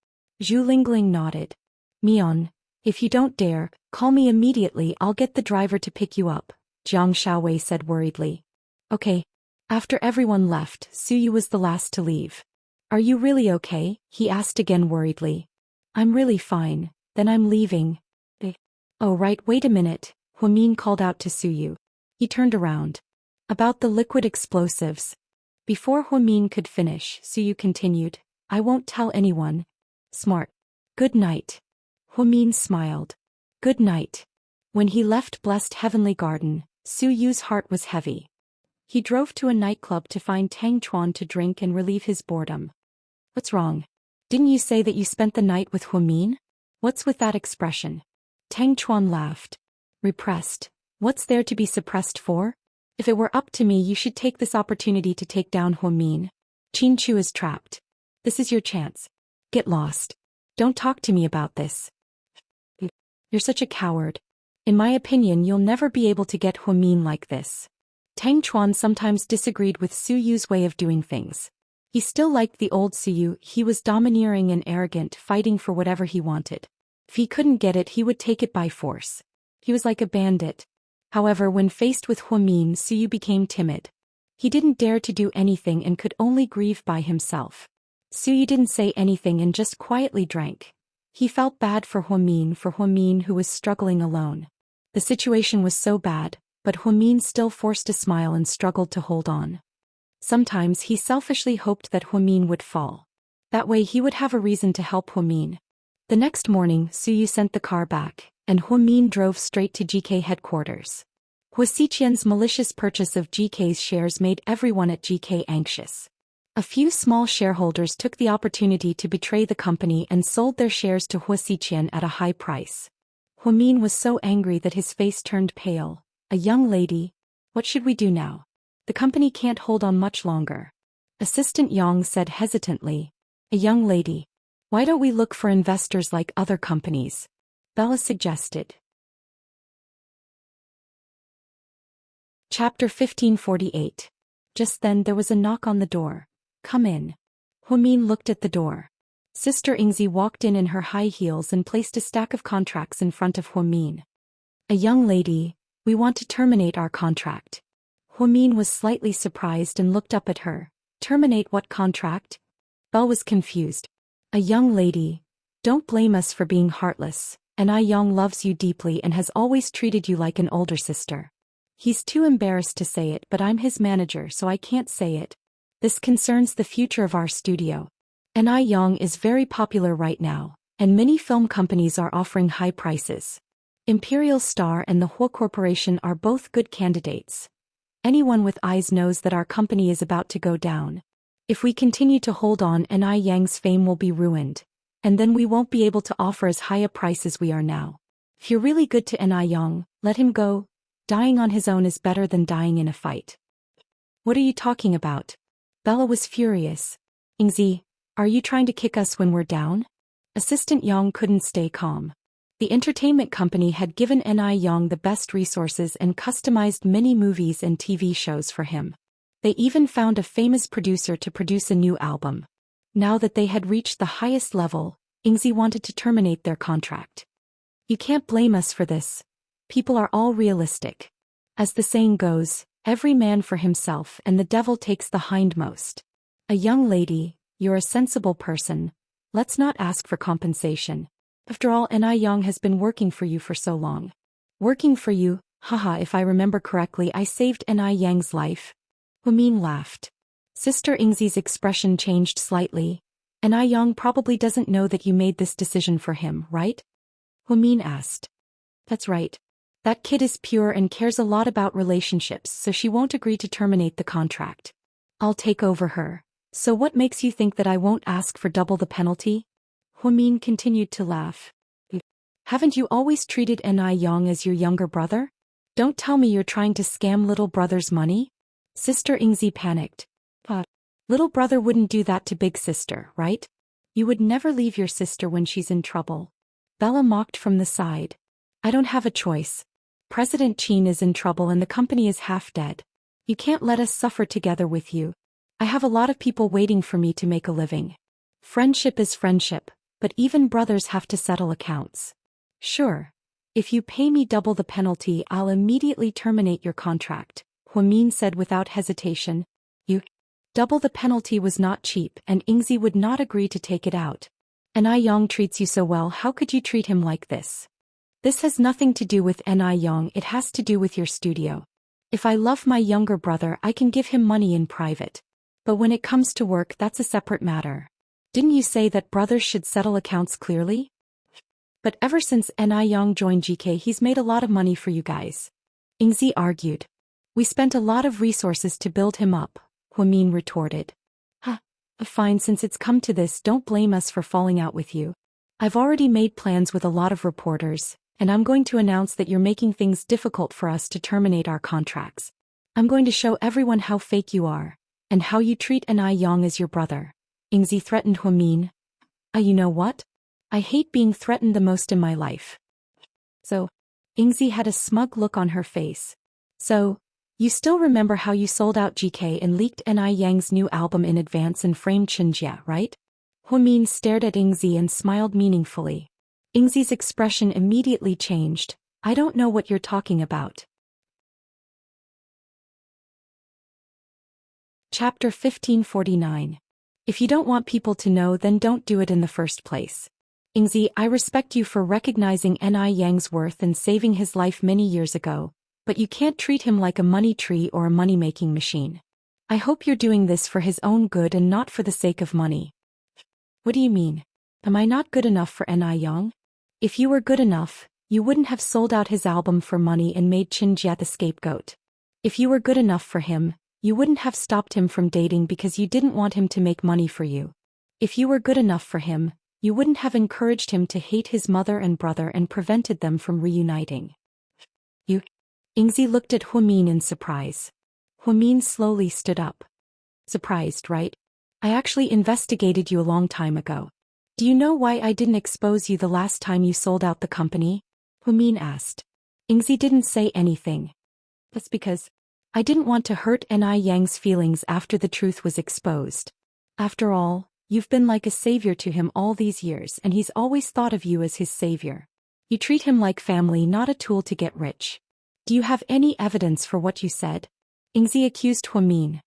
Zhu Lingling nodded. Mian, if you don't dare, call me immediately, I'll get the driver to pick you up, Jiang Xiaowei said worriedly. Okay. After everyone left, Suyu was the last to leave. Are you really okay? He asked again worriedly. I'm really fine, then I'm leaving. Oh right, wait a minute, Huamin called out to Suyu. He turned around. About the liquid explosives. Before Huamin could finish, Suyu continued. I won't tell anyone. Smart. Good night. Huamin smiled. Good night. When he left Blessed Heavenly Garden, Suyu's heart was heavy. He drove to a nightclub to find Tang Chuan to drink and relieve his boredom. What's wrong? Didn't you say that you spent the night with Huamin? What's with that expression? Tang Chuan laughed. Repressed. What's there to be suppressed for? If it were up to me, you should take this opportunity to take down Huamin. Qinchu is trapped. This is your chance. Get lost. Don't talk to me about this. You're such a coward. In my opinion, you'll never be able to get Huamin like this. Tang Chuan sometimes disagreed with Suyu's way of doing things. He still liked the old Suyu, he was domineering and arrogant, fighting for whatever he wanted. If he couldn't get it, he would take it by force. He was like a bandit. However, when faced with Huamin, Suyu became timid. He didn't dare to do anything and could only grieve by himself. Suyu didn't say anything and just quietly drank. He felt bad for Huamin who was struggling alone. The situation was so bad, but Huamin still forced a smile and struggled to hold on. Sometimes he selfishly hoped that Huamin would fall. That way he would have a reason to help Huamin. The next morning, Suyu sent the car back, and Huamin drove straight to GK headquarters. Hua Xiqian's malicious purchase of GK's shares made everyone at GK anxious. A few small shareholders took the opportunity to betray the company and sold their shares to Hua Xiqian at a high price. Huamin was so angry that his face turned pale. A young lady? What should we do now? The company can't hold on much longer. Assistant Yang said hesitantly. A young lady. Why don't we look for investors like other companies? Bella suggested. Chapter 1548. Just then there was a knock on the door. Come in. Huamin looked at the door. Sister Ingzi walked in her high heels and placed a stack of contracts in front of Huamin. A young lady, we want to terminate our contract. Huamin was slightly surprised and looked up at her. Terminate what contract? Belle was confused. A young lady, don't blame us for being heartless. Enrich loves you deeply and has always treated you like an older sister. He's too embarrassed to say it, but I'm his manager, so I can't say it. This concerns the future of our studio. Enrich is very popular right now, and many film companies are offering high prices. Imperial Star and the Hua Corporation are both good candidates. Anyone with eyes knows that our company is about to go down. If we continue to hold on, Enrich's fame will be ruined, and then we won't be able to offer as high a price as we are now. If you're really good to Enrich, let him go. Dying on his own is better than dying in a fight. What are you talking about? Bella was furious. Ingzi, are you trying to kick us when we're down? Assistant Yang couldn't stay calm. The entertainment company had given Enrich the best resources and customized many movies and TV shows for him. They even found a famous producer to produce a new album. Now that they had reached the highest level, Ingzi wanted to terminate their contract. You can't blame us for this. People are all realistic. As the saying goes, every man for himself and the devil takes the hindmost. A young lady, you're a sensible person. Let's not ask for compensation. After all, Enrich has been working for you for so long. Working for you? Haha, if I remember correctly, I saved Enrich's life. Huamin laughed. Sister Ingzi's expression changed slightly. Enrich probably doesn't know that you made this decision for him, right? Huamin asked. That's right. That kid is pure and cares a lot about relationships, so she won't agree to terminate the contract. I'll take over her. So what makes you think that I won't ask for double the penalty? Huamin continued to laugh. Haven't you always treated Enrich as your younger brother? Don't tell me you're trying to scam little brother's money? Sister Ingzi panicked. Little brother wouldn't do that to big sister, right? You would never leave your sister when she's in trouble. Bella mocked from the side. I don't have a choice. President Qin is in trouble and the company is half dead. You can't let us suffer together with you. I have a lot of people waiting for me to make a living. Friendship is friendship, but even brothers have to settle accounts. Sure. If you pay me double the penalty, I'll immediately terminate your contract, Huamin said without hesitation. Double the penalty was not cheap, and Ingzi would not agree to take it out. Enrich treats you so well, how could you treat him like this? This has nothing to do with Enrich, it has to do with your studio. If I love my younger brother, I can give him money in private. But when it comes to work, that's a separate matter. Didn't you say that brothers should settle accounts clearly? But ever since Enrich joined GK, he's made a lot of money for you guys. Ingzi argued. We spent a lot of resources to build him up, Huamin retorted. Fine, since it's come to this, don't blame us for falling out with you. I've already made plans with a lot of reporters, and I'm going to announce that you're making things difficult for us to terminate our contracts. I'm going to show everyone how fake you are, and how you treat Enrich as your brother. Ingzi threatened Huamin. You know what? I hate being threatened the most in my life. So, Ingzi had a smug look on her face. So, you still remember how you sold out GK and leaked Enrich's new album in advance and framed Chinjia, right? Huamin stared at Ingzi and smiled meaningfully. Ingzi's expression immediately changed. I don't know what you're talking about. Chapter 1549. If you don't want people to know, then don't do it in the first place. Ingzi, I respect you for recognizing Enrich's worth and saving his life many years ago, but you can't treat him like a money tree or a money-making machine. I hope you're doing this for his own good and not for the sake of money. What do you mean? Am I not good enough for Enrich? If you were good enough, you wouldn't have sold out his album for money and made Chinjia the scapegoat. If you were good enough for him, you wouldn't have stopped him from dating because you didn't want him to make money for you. If you were good enough for him, you wouldn't have encouraged him to hate his mother and brother and prevented them from reuniting. Ingzi looked at Huamin in surprise. Huamin slowly stood up. Surprised, right? I actually investigated you a long time ago. Do you know why I didn't expose you the last time you sold out the company? Huamin asked. Ingzi didn't say anything. That's because I didn't want to hurt Enrich Yang's feelings after the truth was exposed. After all, You've been like a savior to him all these years and he's always thought of you as his savior. You treat him like family, not a tool to get rich. Do you have any evidence for what you said? Ingzi accused Huamin.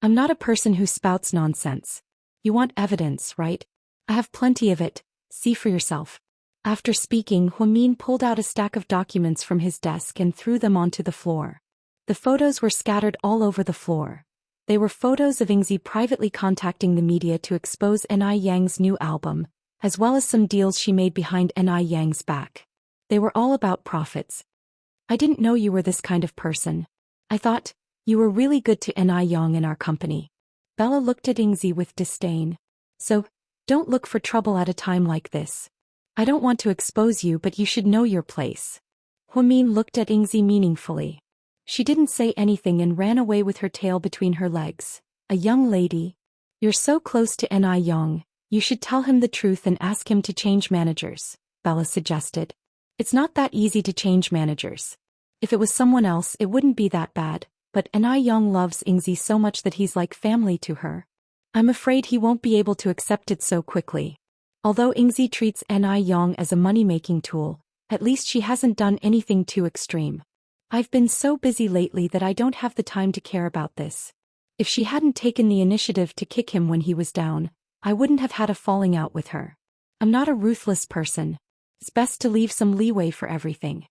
I'm not a person who spouts nonsense. You want evidence, right? I have plenty of it, see for yourself. After speaking, Huamin pulled out a stack of documents from his desk and threw them onto the floor. The photos were scattered all over the floor. They were photos of Ingzi privately contacting the media to expose Ni Yang's new album, as well as some deals she made behind Ni Yang's back. They were all about profits. I didn't know you were this kind of person. I thought, you were really good to Ni Yang in our company. Bella looked at Ingzi with disdain. So, don't look for trouble at a time like this. I don't want to expose you, but you should know your place. Huamin looked at Ingzi meaningfully. She didn't say anything and ran away with her tail between her legs. A young lady. You're so close to Ni Yang, you should tell him the truth and ask him to change managers, Bella suggested. It's not that easy to change managers. If it was someone else, it wouldn't be that bad, but Ni Yang loves Ingzi so much that he's like family to her. I'm afraid he won't be able to accept it so quickly. Although Ingzi treats Ni Yang as a money-making tool, at least she hasn't done anything too extreme. I've been so busy lately that I don't have the time to care about this. If she hadn't taken the initiative to kick him when he was down, I wouldn't have had a falling out with her. I'm not a ruthless person. It's best to leave some leeway for everything.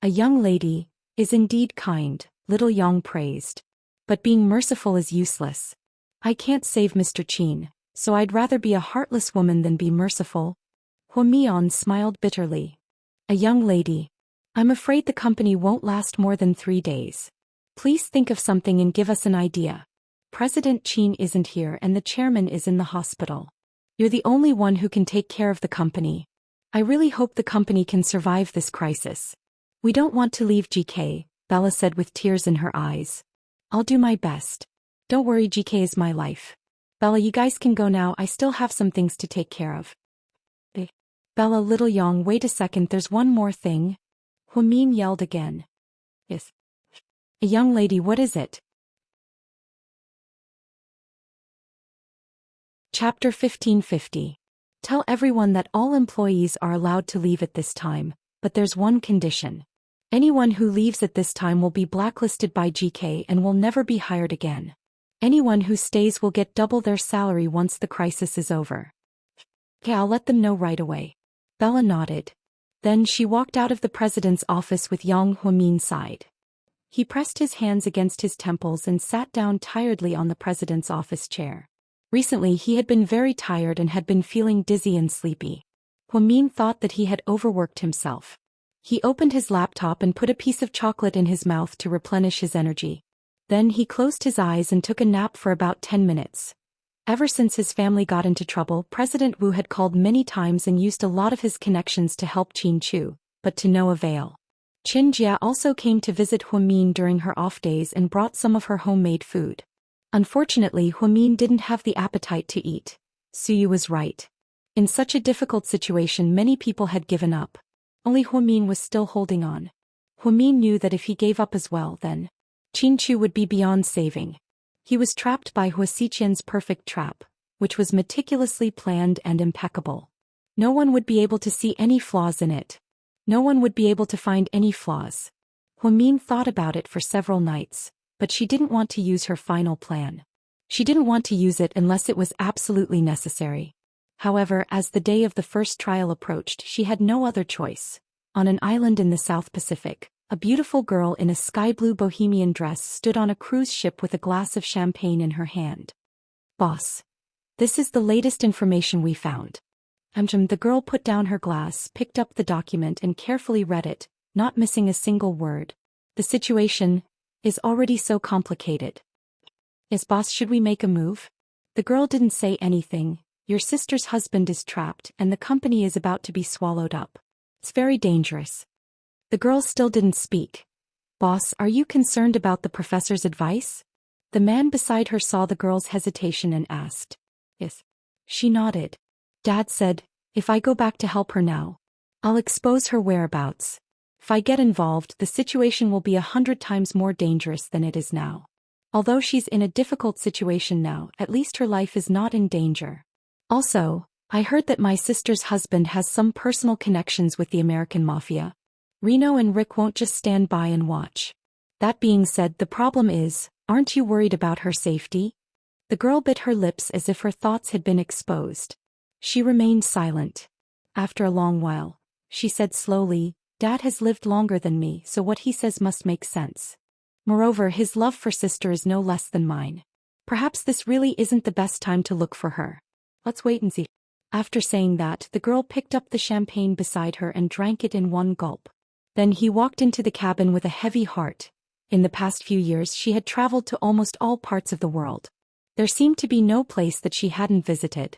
A young lady is indeed kind, little Yang praised. But being merciful is useless. I can't save Mr. Qin, so I'd rather be a heartless woman than be merciful. Huamian smiled bitterly. A young lady. I'm afraid the company won't last more than 3 days. Please think of something and give us an idea. President Qin isn't here and the chairman is in the hospital. You're the only one who can take care of the company. I really hope the company can survive this crisis. We don't want to leave GK, Bella said with tears in her eyes. I'll do my best. Don't worry, GK is my life. Bella, you guys can go now, I still have some things to take care of. Bella, little Yang, wait a second, there's one more thing. Huamin yelled again. Yes. A young lady, what is it? Chapter 1550. Tell everyone that all employees are allowed to leave at this time, but there's one condition. Anyone who leaves at this time will be blacklisted by GK and will never be hired again. Anyone who stays will get double their salary once the crisis is over. Okay, I'll let them know right away. Bella nodded. Then she walked out of the president's office with Yang Huamin side. He pressed his hands against his temples and sat down tiredly on the president's office chair. Recently he had been very tired and had been feeling dizzy and sleepy. Huamin thought that he had overworked himself. He opened his laptop and put a piece of chocolate in his mouth to replenish his energy. Then he closed his eyes and took a nap for about 10 minutes. Ever since his family got into trouble, President Wu had called many times and used a lot of his connections to help Qin Chu, but to no avail. Qin Jia also came to visit Huamin during her off days and brought some of her homemade food. Unfortunately, Huamin didn't have the appetite to eat. Suyu was right. In such a difficult situation, many people had given up. Only Huamin was still holding on. Huamin knew that if he gave up as well, then Qin Chu would be beyond saving. He was trapped by Hua Xiqian's perfect trap, which was meticulously planned and impeccable. No one would be able to see any flaws in it. No one would be able to find any flaws. Huamin thought about it for several nights, but she didn't want to use her final plan. She didn't want to use it unless it was absolutely necessary. However, as the day of the first trial approached, she had no other choice. On an island in the South Pacific, a beautiful girl in a sky-blue bohemian dress stood on a cruise ship with a glass of champagne in her hand. Boss. This is the latest information we found. The girl put down her glass, picked up the document and carefully read it, not missing a single word. The situation is already so complicated. Yes, boss, should we make a move? The girl didn't say anything. Your sister's husband is trapped and the company is about to be swallowed up. It's very dangerous. The girl still didn't speak. Boss, are you concerned about the professor's advice? The man beside her saw the girl's hesitation and asked. Yes. She nodded. Dad said, if I go back to help her now, I'll expose her whereabouts. If I get involved, the situation will be 100 times more dangerous than it is now. Although she's in a difficult situation now, at least her life is not in danger. Also, I heard that my sister's husband has some personal connections with the American mafia. Reno and Rick won't just stand by and watch. That being said, the problem is, aren't you worried about her safety? The girl bit her lips as if her thoughts had been exposed. She remained silent. After a long while, she said slowly, Dad has lived longer than me, so what he says must make sense. Moreover, his love for sister is no less than mine. Perhaps this really isn't the best time to look for her. Let's wait and see. After saying that, the girl picked up the champagne beside her and drank it in one gulp. Then he walked into the cabin with a heavy heart. In the past few years she had traveled to almost all parts of the world. There seemed to be no place that she hadn't visited.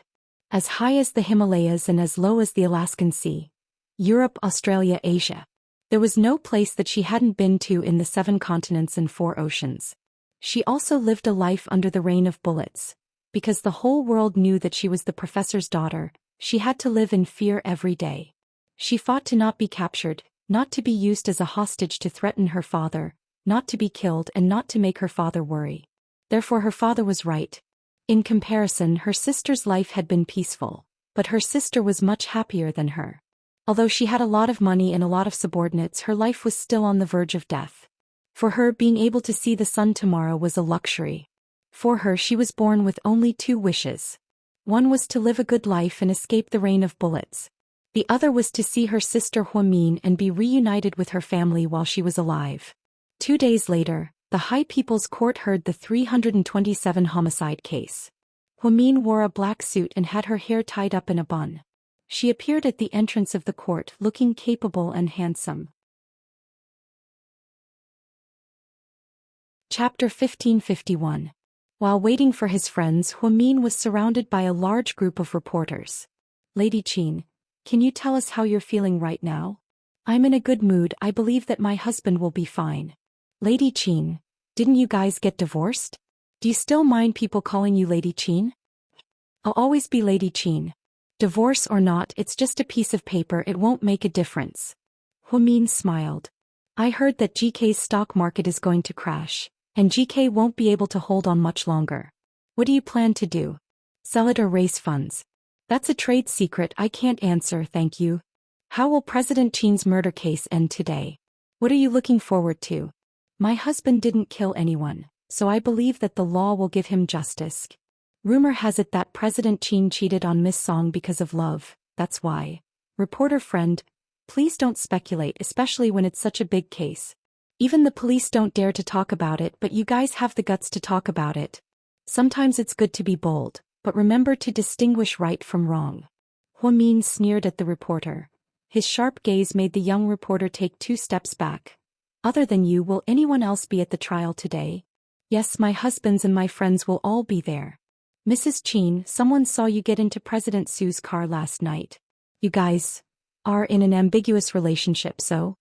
As high as the Himalayas and as low as the Alaskan Sea. Europe, Australia, Asia. There was no place that she hadn't been to in the 7 continents and 4 oceans. She also lived a life under the rain of bullets. Because the whole world knew that she was the professor's daughter, she had to live in fear every day. She fought to not be captured, not to be used as a hostage to threaten her father, not to be killed and not to make her father worry. Therefore her father was right. In comparison, her sister's life had been peaceful, but her sister was much happier than her. Although she had a lot of money and a lot of subordinates, her life was still on the verge of death. For her, being able to see the sun tomorrow was a luxury. For her, she was born with only 2 wishes. One was to live a good life and escape the rain of bullets. The other was to see her sister Huamin and be reunited with her family while she was alive. 2 days later, the High People's Court heard the 327 homicide case. Huamin wore a black suit and had her hair tied up in a bun. She appeared at the entrance of the court looking capable and handsome. Chapter 1551. While waiting for his friends, Huamin was surrounded by a large group of reporters. Lady Qin, can you tell us how you're feeling right now? I'm in a good mood. I believe that my husband will be fine. Lady Qin, didn't you guys get divorced? Do you still mind people calling you Lady Qin? I'll always be Lady Qin. Divorce or not, it's just a piece of paper, it won't make a difference. Huamin smiled. I heard that GK's stock market is going to crash, and GK won't be able to hold on much longer. What do you plan to do? Sell it or raise funds? That's a trade secret I can't answer, thank you. How will President Qin's murder case end today? What are you looking forward to? My husband didn't kill anyone, so I believe that the law will give him justice. Rumor has it that President Qin cheated on Miss Song because of love, that's why. Reporter friend, please don't speculate, especially when it's such a big case. Even the police don't dare to talk about it, but you guys have the guts to talk about it. Sometimes it's good to be bold, but remember to distinguish right from wrong. Huamin sneered at the reporter. His sharp gaze made the young reporter take 2 steps back. Other than you, will anyone else be at the trial today? Yes, my husbands and my friends will all be there. Mrs. Qin, someone saw you get into President Su's car last night. You guys are in an ambiguous relationship, so?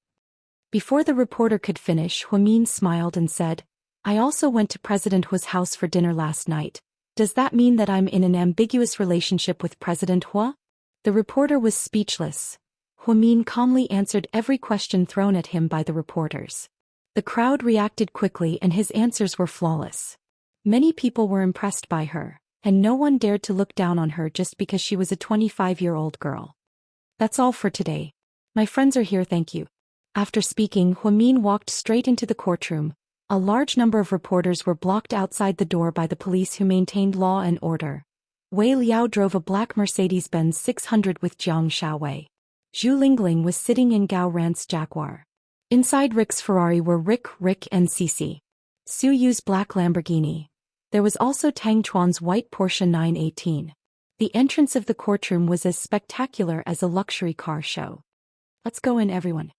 Before the reporter could finish, Huamin smiled and said, I also went to President Hua's house for dinner last night. Does that mean that I'm in an ambiguous relationship with President Hua? The reporter was speechless. Huamin calmly answered every question thrown at him by the reporters. The crowd reacted quickly and his answers were flawless. Many people were impressed by her, and no one dared to look down on her just because she was a 25-year-old girl. That's all for today. My friends are here, thank you. After speaking, Huamin walked straight into the courtroom. A large number of reporters were blocked outside the door by the police who maintained law and order. Wei Liao drove a black Mercedes-Benz 600 with Jiang Shaowei. Zhu Lingling was sitting in Gao Ran's Jaguar. Inside Rick's Ferrari were Rick, and Cici. Su Yu's black Lamborghini. There was also Tang Chuan's white Porsche 918. The entrance of the courtroom was as spectacular as a luxury car show. Let's go in, everyone.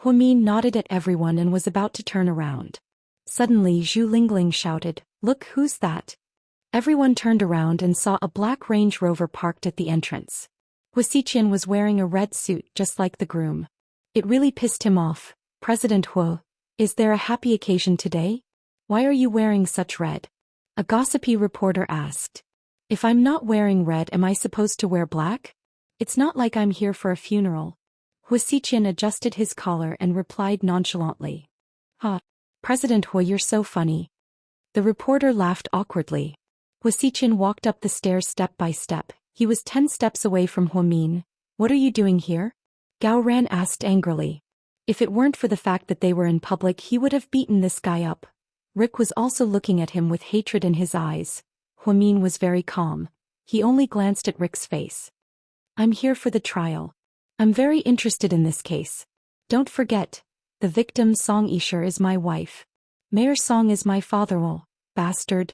Huamin nodded at everyone and was about to turn around. Suddenly Zhu Lingling shouted, Look, who's that? Everyone turned around and saw a black Range Rover parked at the entrance. Hua Xiqian was wearing a red suit just like the groom. It really pissed him off. President Hua, is there a happy occasion today? Why are you wearing such red? A gossipy reporter asked. If I'm not wearing red, am I supposed to wear black? It's not like I'm here for a funeral. Hua Xiqian adjusted his collar and replied nonchalantly. President Hua, you're so funny. The reporter laughed awkwardly. Hua Xiqian walked up the stairs step by step, He was 10 steps away from Huamin. What are you doing here? Gao Ran asked angrily. If it weren't for the fact that they were in public, he would have beaten this guy up. Rick was also looking at him with hatred in his eyes. Huamin was very calm. He only glanced at Rick's face. I'm here for the trial. I'm very interested in this case. Don't forget, the victim Song Yisher is my wife. Mayor Song is my father-in-law, bastard.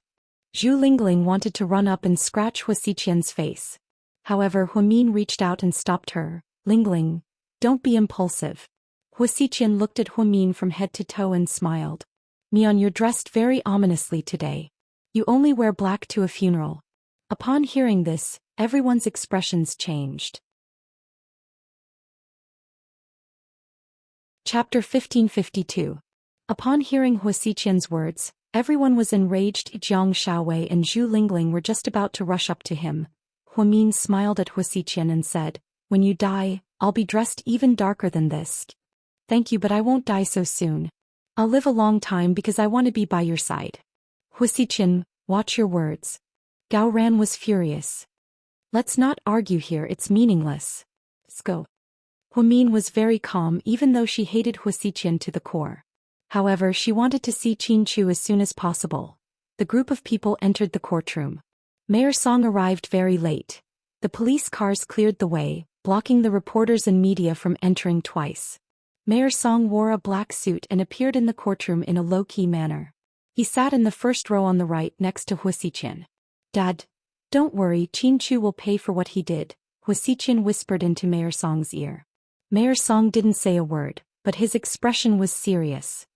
Zhu Lingling wanted to run up and scratch Hua Xiqian's face. However, Huamin reached out and stopped her. Lingling, don't be impulsive. Hua Xiqian looked at Huamin from head to toe and smiled. Mian, you're dressed very ominously today. You only wear black to a funeral. Upon hearing this, everyone's expressions changed. Chapter 1552. Upon hearing Hua Xiqian's words, everyone was enraged. Jiang Shaowei and Zhu Lingling were just about to rush up to him. Huamin smiled at Hua Xiqian and said, when you die, I'll be dressed even darker than this. Thank you, but I won't die so soon. I'll live a long time because I want to be by your side. Hua Xiqian, watch your words. Gao Ran was furious. Let's not argue here, it's meaningless. Let's go. Huamin was very calm even though she hated Hua Xiqian to the core. However, she wanted to see Qin Chu as soon as possible. The group of people entered the courtroom. Mayor Song arrived very late. The police cars cleared the way, blocking the reporters and media from entering twice. Mayor Song wore a black suit and appeared in the courtroom in a low-key manner. He sat in the first row on the right next to Hua Xiqian. Dad, don't worry, Qin Chu will pay for what he did, Hua Xiqian whispered into Mayor Song's ear. Mayor Song didn't say a word, but his expression was serious.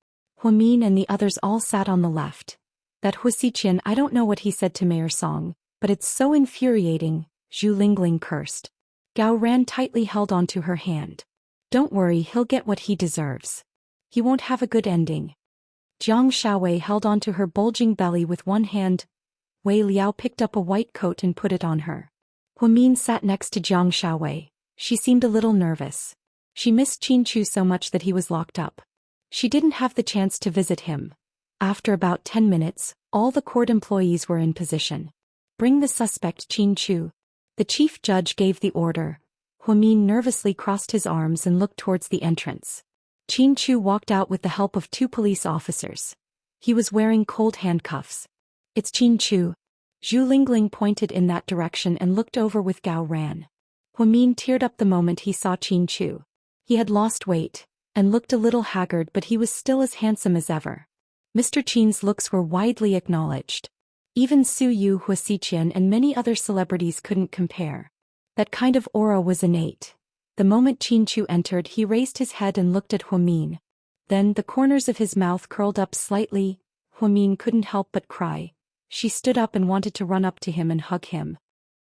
Huamin and the others all sat on the left. That Hua Xiqian, I don't know what he said to Mayor Song, but it's so infuriating, Zhu Lingling cursed. Gao Ran tightly held onto her hand. Don't worry, he'll get what he deserves. He won't have a good ending. Jiang Shaowei held onto her bulging belly with one hand. Wei Liao picked up a white coat and put it on her. Huamin sat next to Jiang Shaowei. She seemed a little nervous. She missed Qin Chu so much that he was locked up. She didn't have the chance to visit him. After about 10 minutes, all the court employees were in position. Bring the suspect, Qin Chu. The chief judge gave the order. Huamin nervously crossed his arms and looked towards the entrance. Qin Chu walked out with the help of 2 police officers. He was wearing cold handcuffs. It's Qin Chu. Zhu Lingling pointed in that direction and looked over with Gao Ran. Huamin teared up the moment he saw Qin Chu. He had lost weight and looked a little haggard, but he was still as handsome as ever. Mr. Qin's looks were widely acknowledged. Even Su Yu, Hua Xiqian and many other celebrities couldn't compare. That kind of aura was innate. The moment Qin Chu entered, he raised his head and looked at Huamin. Then the corners of his mouth curled up slightly. Huamin couldn't help but cry. She stood up and wanted to run up to him and hug him.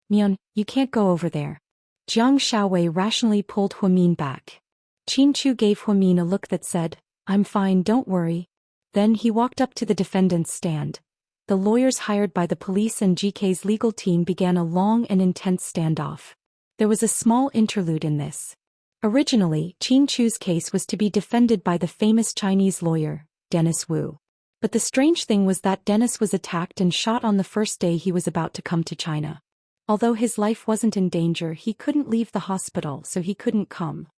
Mian, you can't go over there. Jiang Shaowei rationally pulled Huamin back. Qin Chu gave Huamin a look that said, I'm fine, don't worry. Then he walked up to the defendant's stand. The lawyers hired by the police and GK's legal team began a long and intense standoff. There was a small interlude in this. Originally, Qin Chu's case was to be defended by the famous Chinese lawyer, Dennis Wu. But the strange thing was that Dennis was attacked and shot on the first day he was about to come to China. Although his life wasn't in danger, he couldn't leave the hospital, so he couldn't come.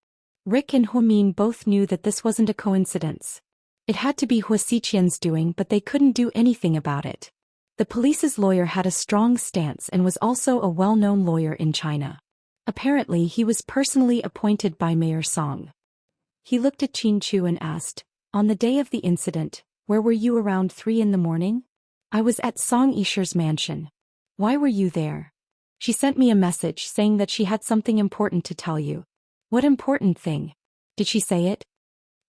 Rick and Huamin both knew that this wasn't a coincidence. It had to be Hua Xiqian's doing, but they couldn't do anything about it. The police's lawyer had a strong stance and was also a well-known lawyer in China. Apparently, he was personally appointed by Mayor Song. He looked at Qin Chu and asked, on the day of the incident, where were you around 3 in the morning? I was at Song Yisher's mansion. Why were you there? She sent me a message saying that she had something important to tell you. What important thing? Did she say it?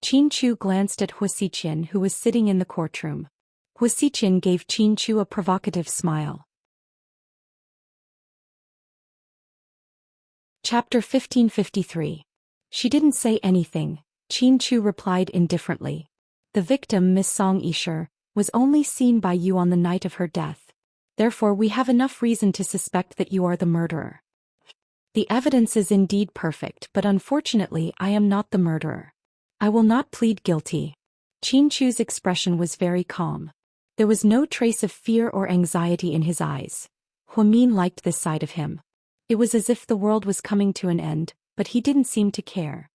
Qin Chu glanced at Hua Xiqian, who was sitting in the courtroom. Hua Xiqian gave Qin Chu a provocative smile. Chapter 1553. She didn't say anything, Qin Chu replied indifferently. The victim, Miss Song Yisher, was only seen by you on the night of her death. Therefore we have enough reason to suspect that you are the murderer. The evidence is indeed perfect, but unfortunately I am not the murderer. I will not plead guilty. Qin Chu's expression was very calm. There was no trace of fear or anxiety in his eyes. Huamin liked this side of him. It was as if the world was coming to an end, but he didn't seem to care.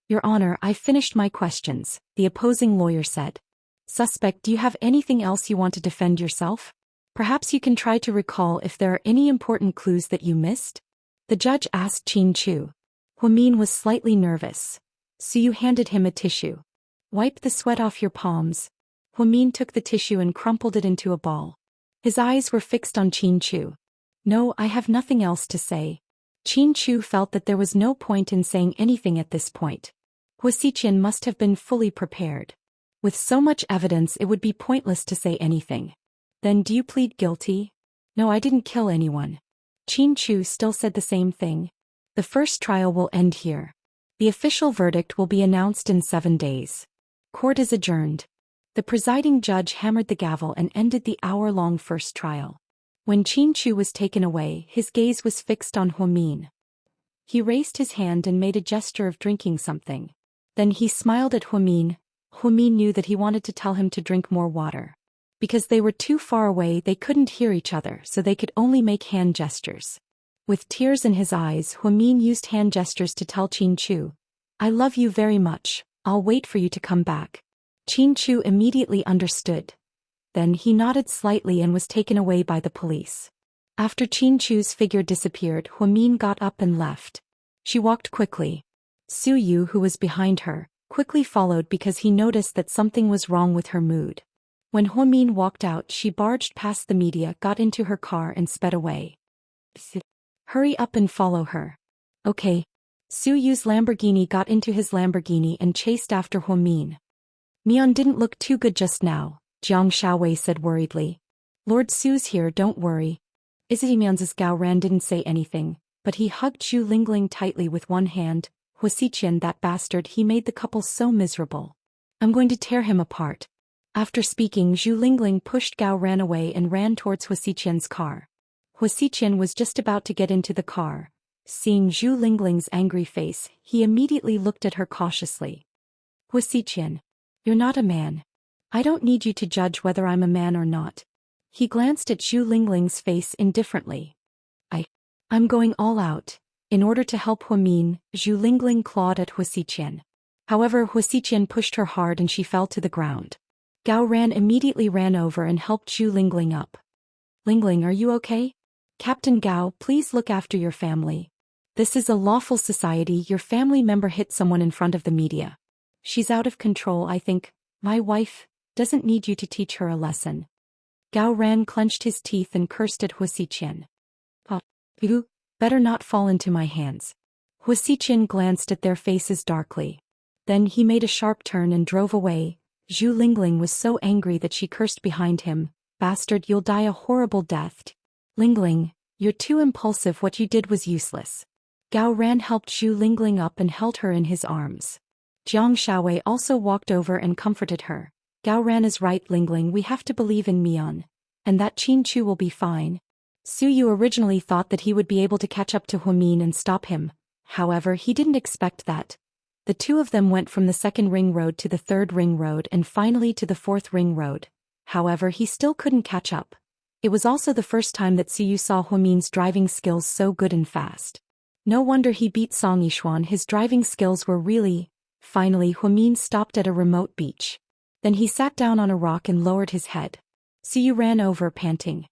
Your Honor, I've finished my questions, the opposing lawyer said. Suspect, do you have anything else you want to defend yourself? Perhaps you can try to recall if there are any important clues that you missed? The judge asked Chin Chu. Huamin was slightly nervous. Suyu handed him a tissue. Wipe the sweat off your palms. Huamin took the tissue and crumpled it into a ball. His eyes were fixed on Chin Chu. No, I have nothing else to say. Chin Chu felt that there was no point in saying anything at this point. Hua Xiqian must have been fully prepared. With so much evidence, it would be pointless to say anything. Then do you plead guilty? No, I didn't kill anyone. Chin Chu still said the same thing. The first trial will end here. The official verdict will be announced in 7 days. Court is adjourned. The presiding judge hammered the gavel and ended the hour-long first trial. When Chin Chu was taken away, his gaze was fixed on Huamin. He raised his hand and made a gesture of drinking something. Then he smiled at Huamin. Huamin knew that he wanted to tell him to drink more water. Because they were too far away, they couldn't hear each other, so they could only make hand gestures. With tears in his eyes, Huamin used hand gestures to tell Chin Chu, I love you very much, I'll wait for you to come back. Chin Chu immediately understood. Then he nodded slightly and was taken away by the police. After Chin Chu's figure disappeared, Huamin got up and left. She walked quickly. Suyu, who was behind her, quickly followed because he noticed that something was wrong with her mood. When Huamin walked out, she barged past the media, got into her car and sped away. Hurry up and follow her. Okay. Suyu's Lamborghini got into his Lamborghini and chased after Huamin. Mian didn't look too good just now, Jiang Shaowei said worriedly. Lord Su's here, don't worry. Mian's Gao Ran didn't say anything, but he hugged Zhu Lingling tightly with one hand. Hua Xiqian, that bastard, he made the couple so miserable. I'm going to tear him apart. After speaking, Zhu Lingling pushed Gao Ran away and ran towards Hua Xiqian's car. Hua Xiqian was just about to get into the car. Seeing Zhu Lingling's angry face, he immediately looked at her cautiously. Hua Xiqian, you're not a man. I don't need you to judge whether I'm a man or not. He glanced at Zhu Lingling's face indifferently. I'm going all out. In order to help Huamin, Zhu Lingling clawed at Hua Xiqian. However, Hua Xiqian pushed her hard and she fell to the ground. Gao Ran immediately ran over and helped Zhu Lingling up. Lingling, are you okay? Captain Gao, please look after your family. This is a lawful society. Your family member hit someone in front of the media. She's out of control, I think. My wife doesn't need you to teach her a lesson. Gao Ran clenched his teeth and cursed at Hua Xiqian. You better not fall into my hands. Hua Xiqian glanced at their faces darkly. Then he made a sharp turn and drove away. Zhu Lingling was so angry that she cursed behind him. Bastard, you'll die a horrible death. Lingling, you're too impulsive. What you did was useless. Gao Ran helped Zhu Lingling up and held her in his arms. Jiang Shaowei also walked over and comforted her. Gao Ran is right, Lingling, we have to believe in Mian. And that Chin Chu will be fine. Suyu originally thought that he would be able to catch up to Huamin and stop him. However, he didn't expect that. The two of them went from the 2nd ring road to the 3rd ring road and finally to the 4th ring road. However, he still couldn't catch up. It was also the first time that Suyu saw Huamin's driving skills so good and fast. No wonder he beat Song Yishuan, his driving skills were really... Finally, Huamin stopped at a remote beach. Then he sat down on a rock and lowered his head. Suyu ran over, panting.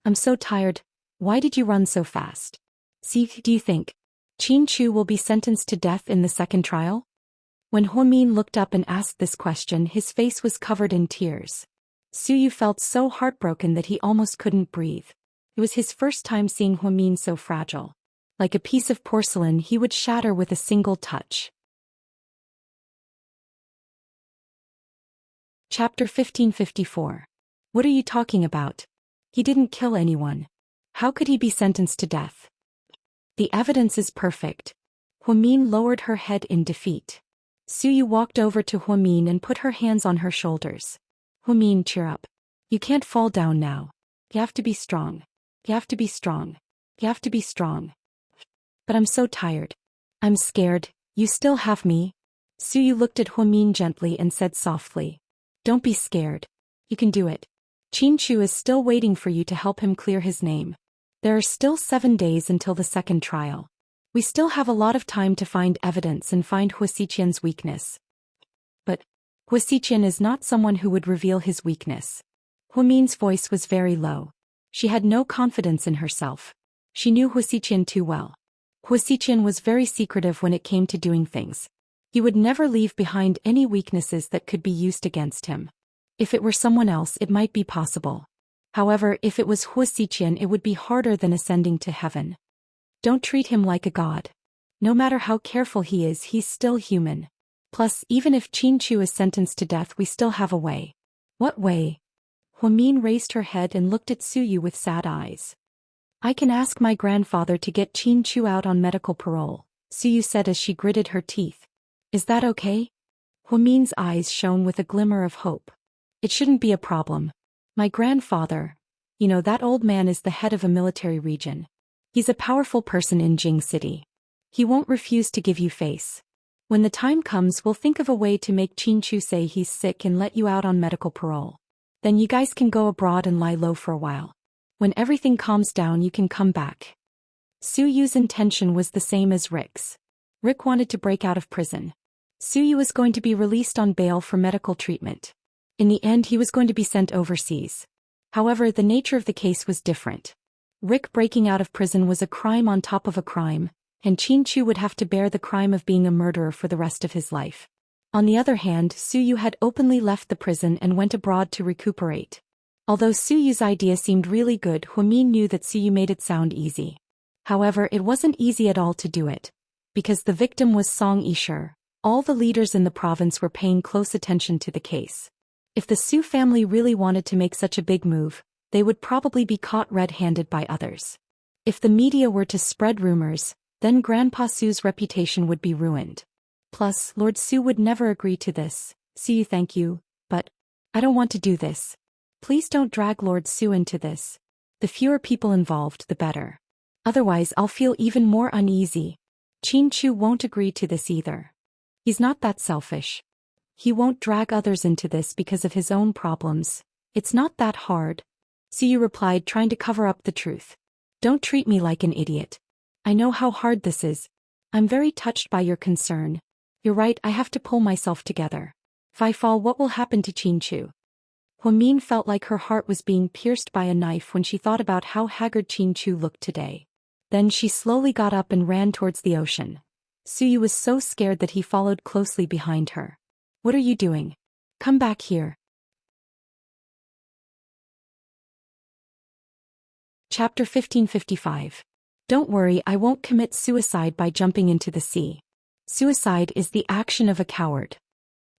I'm so tired. Why did you run so fast? See, do you think Chin Chu will be sentenced to death in the 2nd trial? When Huamin looked up and asked this question, his face was covered in tears. Suyu felt so heartbroken that he almost couldn't breathe. It was his first time seeing Huamin so fragile. Like a piece of porcelain, he would shatter with a single touch. Chapter 1554. What are you talking about? He didn't kill anyone. How could he be sentenced to death? The evidence is perfect. Huamin lowered her head in defeat. Suyu walked over to Huamin and put her hands on her shoulders. Huamin, cheer up. You can't fall down now. You have to be strong. You have to be strong. You have to be strong. But I'm so tired. I'm scared. You still have me? Suyu looked at Huamin gently and said softly. Don't be scared. You can do it. Chin Chu is still waiting for you to help him clear his name. There are still 7 days until the second trial. We still have a lot of time to find evidence and find Hua Xiqian's weakness. But Hua Xiqian is not someone who would reveal his weakness. Hua Min's voice was very low. She had no confidence in herself. She knew Hua Xiqian too well. Hua Xiqian was very secretive when it came to doing things. He would never leave behind any weaknesses that could be used against him. If it were someone else, it might be possible. However, if it was Hua Xiqian, it would be harder than ascending to heaven. Don't treat him like a god. No matter how careful he is, he's still human. Plus, even if Qin Chu is sentenced to death, we still have a way. What way? Hua Min raised her head and looked at Su Yu with sad eyes. I can ask my grandfather to get Qin Chu out on medical parole, Su Yu said as she gritted her teeth. Is that okay? Hua Min's eyes shone with a glimmer of hope. It shouldn't be a problem. My grandfather, that old man is the head of a military region. He's a powerful person in Jing City. He won't refuse to give you face. When the time comes, we'll think of a way to make Qin Chu say he's sick and let you out on medical parole. Then you guys can go abroad and lie low for a while. When everything calms down, you can come back. Su Yu's intention was the same as Rick's. Rick wanted to break out of prison. Su Yu was going to be released on bail for medical treatment. In the end, he was going to be sent overseas. However, the nature of the case was different. Rick breaking out of prison was a crime on top of a crime, and Qin Chu would have to bear the crime of being a murderer for the rest of his life. On the other hand, Su Yu had openly left the prison and went abroad to recuperate. Although Su Yu's idea seemed really good, Hua Min knew that Su Yu made it sound easy. However, it wasn't easy at all to do it. Because the victim was Song Yishur, all the leaders in the province were paying close attention to the case. If the Su family really wanted to make such a big move, they would probably be caught red-handed by others. If the media were to spread rumors, then Grandpa Su's reputation would be ruined. Plus, Lord Su would never agree to this. Su, thank you, but I don't want to do this. Please don't drag Lord Su into this. The fewer people involved, the better. Otherwise, I'll feel even more uneasy. Qin Chu won't agree to this either. He's not that selfish. He won't drag others into this because of his own problems. It's not that hard. Su Yu replied, trying to cover up the truth. Don't treat me like an idiot. I know how hard this is. I'm very touched by your concern. You're right, I have to pull myself together. If I fall, what will happen to Qin Chu? Hua Min felt like her heart was being pierced by a knife when she thought about how haggard Qin Chu looked today. Then she slowly got up and ran towards the ocean. Su Yu was so scared that he followed closely behind her. What are you doing? Come back here. Chapter 1555. Don't worry, I won't commit suicide by jumping into the sea. Suicide is the action of a coward.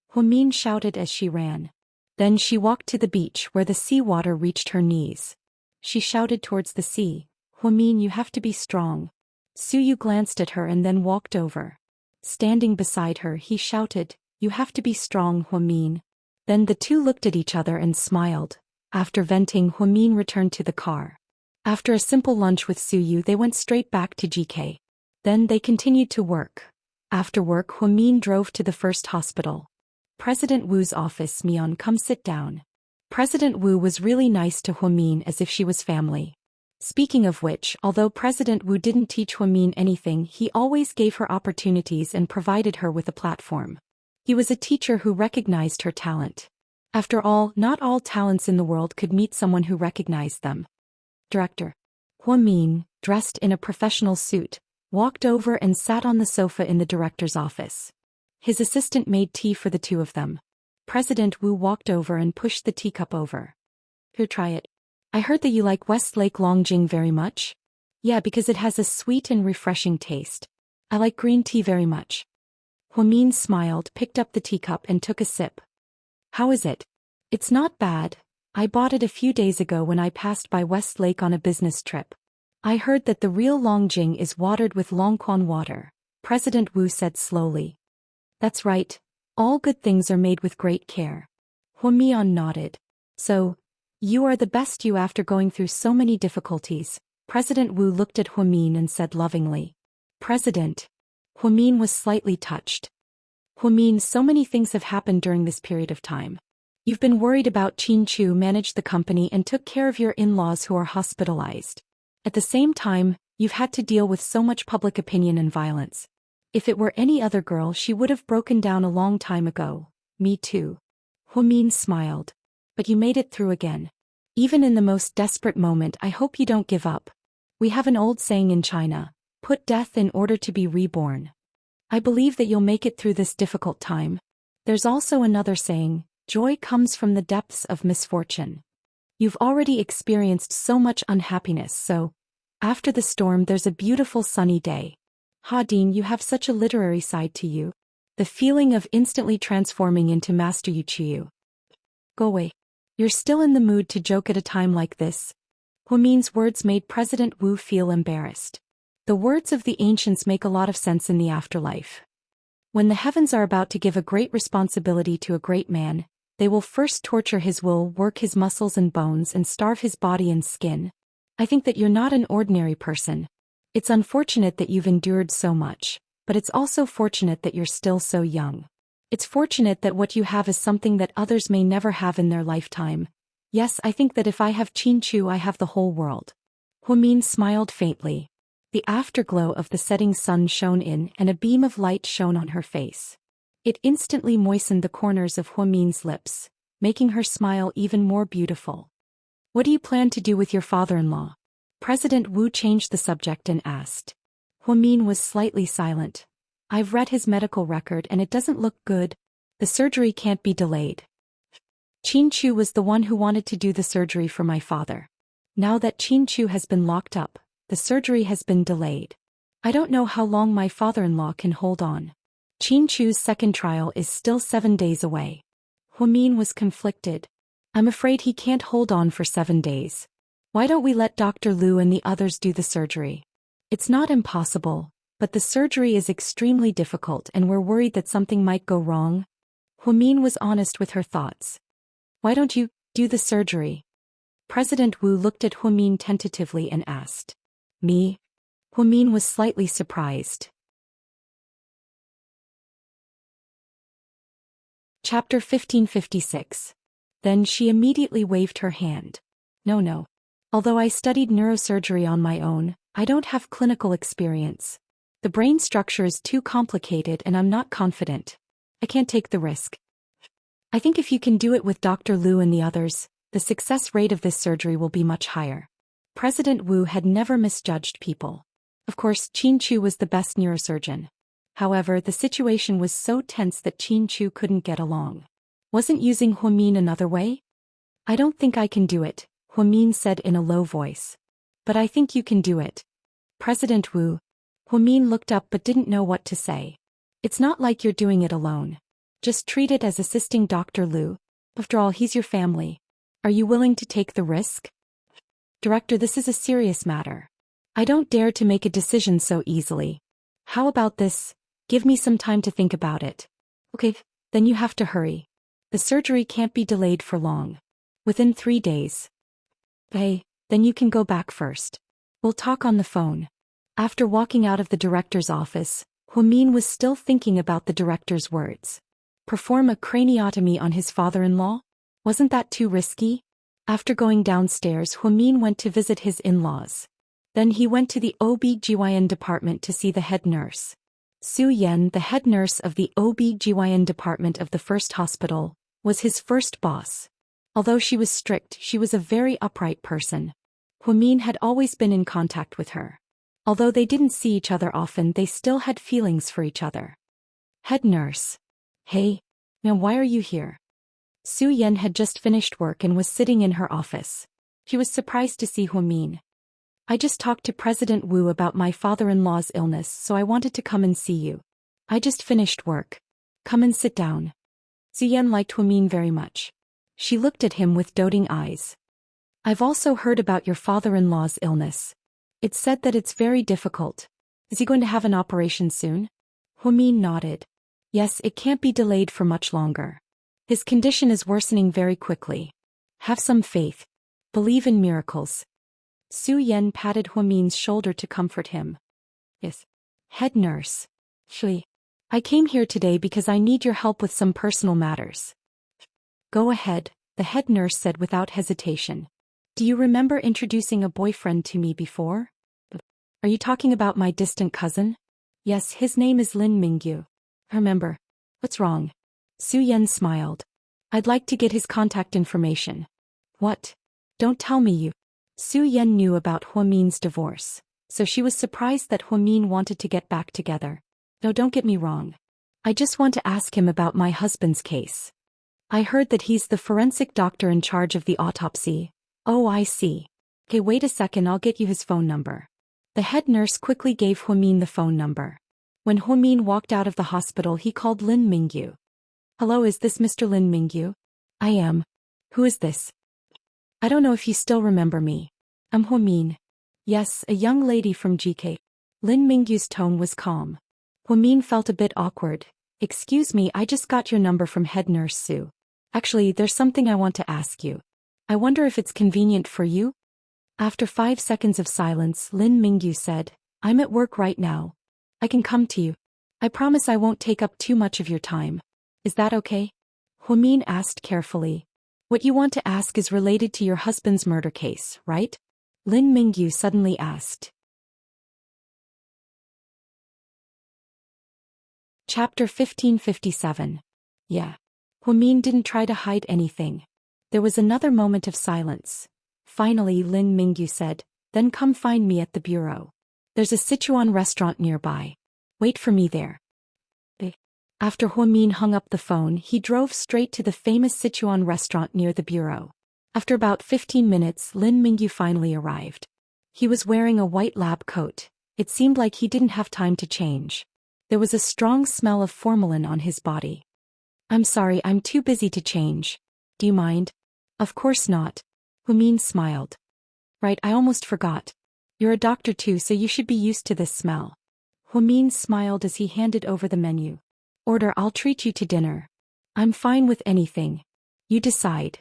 Hua Min shouted as she ran. Then she walked to the beach where the seawater reached her knees. She shouted towards the sea, Hua Min, you have to be strong. Su Yu glanced at her and then walked over. Standing beside her, he shouted, you have to be strong, Hua Min. Then the two looked at each other and smiled. After venting, Hua Min returned to the car. After a simple lunch with Su Yu, they went straight back to GK. Then they continued to work. After work, Hua Min drove to the first hospital. President Wu's office. Mion, come sit down. President Wu was really nice to Hua Min as if she was family. Speaking of which, although President Wu didn't teach Hua Min anything, he always gave her opportunities and provided her with a platform. He was a teacher who recognized her talent. After all, not all talents in the world could meet someone who recognized them. Director. Hua Min, dressed in a professional suit, walked over and sat on the sofa in the director's office. His assistant made tea for the two of them. President Wu walked over and pushed the teacup over. Here, try it. I heard that you like Westlake Longjing very much. Yeah, because it has a sweet and refreshing taste. I like green tea very much. Hua Min smiled, picked up the teacup and took a sip. How is it? It's not bad. I bought it a few days ago when I passed by Westlake on a business trip. I heard that the real Longjing is watered with Longquan water, President Wu said slowly. That's right. All good things are made with great care. Hua Min nodded. So, you are the best you after going through so many difficulties. President Wu looked at Hua Min and said lovingly. President. Hua Min was slightly touched. Hua Min, so many things have happened during this period of time. You've been worried about Qin Chu managed the company and took care of your in-laws who are hospitalized. At the same time, you've had to deal with so much public opinion and violence. If it were any other girl, she would have broken down a long time ago. Me too. Huamin smiled. But you made it through again. Even in the most desperate moment, I hope you don't give up. We have an old saying in China, put death in order to be reborn. I believe that you'll make it through this difficult time. There's also another saying, joy comes from the depths of misfortune. You've already experienced so much unhappiness, so after the storm there's a beautiful sunny day. Hadin, you have such a literary side to you. The feeling of instantly transforming into Master Yuchiyu. Go away. You're still in the mood to joke at a time like this. Huamin's words made President Wu feel embarrassed. The words of the ancients make a lot of sense in the afterlife. When the heavens are about to give a great responsibility to a great man, they will first torture his will, work his muscles and bones, and starve his body and skin. I think that you're not an ordinary person. It's unfortunate that you've endured so much, but it's also fortunate that you're still so young. It's fortunate that what you have is something that others may never have in their lifetime. Yes, I think that if I have Qinchu, I have the whole world. Huamin smiled faintly. The afterglow of the setting sun shone in and a beam of light shone on her face. It instantly moistened the corners of Huamin's lips, making her smile even more beautiful. What do you plan to do with your father-in-law? President Wu changed the subject and asked. Huamin was slightly silent. I've read his medical record and it doesn't look good. The surgery can't be delayed. Qinchu was the one who wanted to do the surgery for my father. Now that Qinchu has been locked up, the surgery has been delayed. I don't know how long my father-in-law can hold on. Qinchu's second trial is still 7 days away. Huamin was conflicted. I'm afraid he can't hold on for 7 days. Why don't we let Dr. Liu and the others do the surgery? It's not impossible, but the surgery is extremely difficult and we're worried that something might go wrong. Huamin was honest with her thoughts. Why don't you do the surgery? President Wu looked at Huamin tentatively and asked. Me? Huamin was slightly surprised. Chapter 1556. Then she immediately waved her hand. No. Although I studied neurosurgery on my own, I don't have clinical experience. The brain structure is too complicated and I'm not confident. I can't take the risk. I think if you can do it with Dr. Liu and the others, the success rate of this surgery will be much higher. President Wu had never misjudged people. Of course, Qinchu was the best neurosurgeon. However, the situation was so tense that Qinchu couldn't get along. Wasn't using Huamin another way? I don't think I can do it, Huamin said in a low voice. But I think you can do it. President Wu. Huamin looked up but didn't know what to say. It's not like you're doing it alone. Just treat it as assisting Dr. Liu. After all, he's your family. Are you willing to take the risk? Director, this is a serious matter. I don't dare to make a decision so easily. How about this? Give me some time to think about it. Okay, then you have to hurry. The surgery can't be delayed for long. Within 3 days. Hey, then you can go back first. We'll talk on the phone. After walking out of the director's office, Huamin was still thinking about the director's words. Perform a craniotomy on his father-in-law? Wasn't that too risky? After going downstairs, Huamin went to visit his in-laws. Then he went to the OB-GYN department to see the head nurse. Su Yan, the head nurse of the OB-GYN department of the first hospital, was his first boss. Although she was strict, she was a very upright person. Huamin had always been in contact with her. Although they didn't see each other often, they still had feelings for each other. Head nurse. Hey, now why are you here? Su Yan had just finished work and was sitting in her office. She was surprised to see Huamin. I just talked to President Wu about my father-in-law's illness, so I wanted to come and see you. I just finished work. Come and sit down. Su Yan liked Huamin very much. She looked at him with doting eyes. I've also heard about your father-in-law's illness. It's said that it's very difficult. Is he going to have an operation soon? Huamin nodded. Yes, it can't be delayed for much longer. His condition is worsening very quickly. Have some faith. Believe in miracles. Su Yan patted Huamin's shoulder to comfort him. Yes. Head nurse. Shui. I came here today because I need your help with some personal matters. Go ahead, the head nurse said without hesitation. Do you remember introducing a boyfriend to me before? Are you talking about my distant cousin? Yes, his name is Lin Mingyu. Remember. What's wrong? Su Yan smiled. I'd like to get his contact information. What? Don't tell me you. Su Yan knew about Huamin's divorce, so she was surprised that Huamin wanted to get back together. No, don't get me wrong. I just want to ask him about my husband's case. I heard that he's the forensic doctor in charge of the autopsy. Oh, I see. Okay, wait a second, I'll get you his phone number. The head nurse quickly gave Huamin the phone number. When Huamin walked out of the hospital, he called Lin Mingyu. Hello, is this Mr. Lin Mingyu? I am. Who is this? I don't know if you still remember me. I'm Huamin. Yes, a young lady from GK. Lin Mingyu's tone was calm. Huamin felt a bit awkward. Excuse me, I just got your number from head nurse Su. Actually, there's something I want to ask you. I wonder if it's convenient for you? After 5 seconds of silence, Lin Mingyu said, I'm at work right now. I can come to you. I promise I won't take up too much of your time. Is that okay? Huamin asked carefully. What you want to ask is related to your husband's murder case, right? Lin Mingyu suddenly asked. Chapter 1557. Yeah. Huamin didn't try to hide anything. There was another moment of silence. Finally, Lin Mingyu said, then come find me at the bureau. There's a Sichuan restaurant nearby. Wait for me there. After Huamin hung up the phone, he drove straight to the famous Sichuan restaurant near the bureau. After about 15 minutes, Lin Mingyu finally arrived. He was wearing a white lab coat. It seemed like he didn't have time to change. There was a strong smell of formalin on his body. I'm sorry, I'm too busy to change. Do you mind? Of course not. Huamin smiled. Right, I almost forgot. You're a doctor too, so you should be used to this smell. Huamin smiled as he handed over the menu. Order, I'll treat you to dinner. I'm fine with anything. You decide.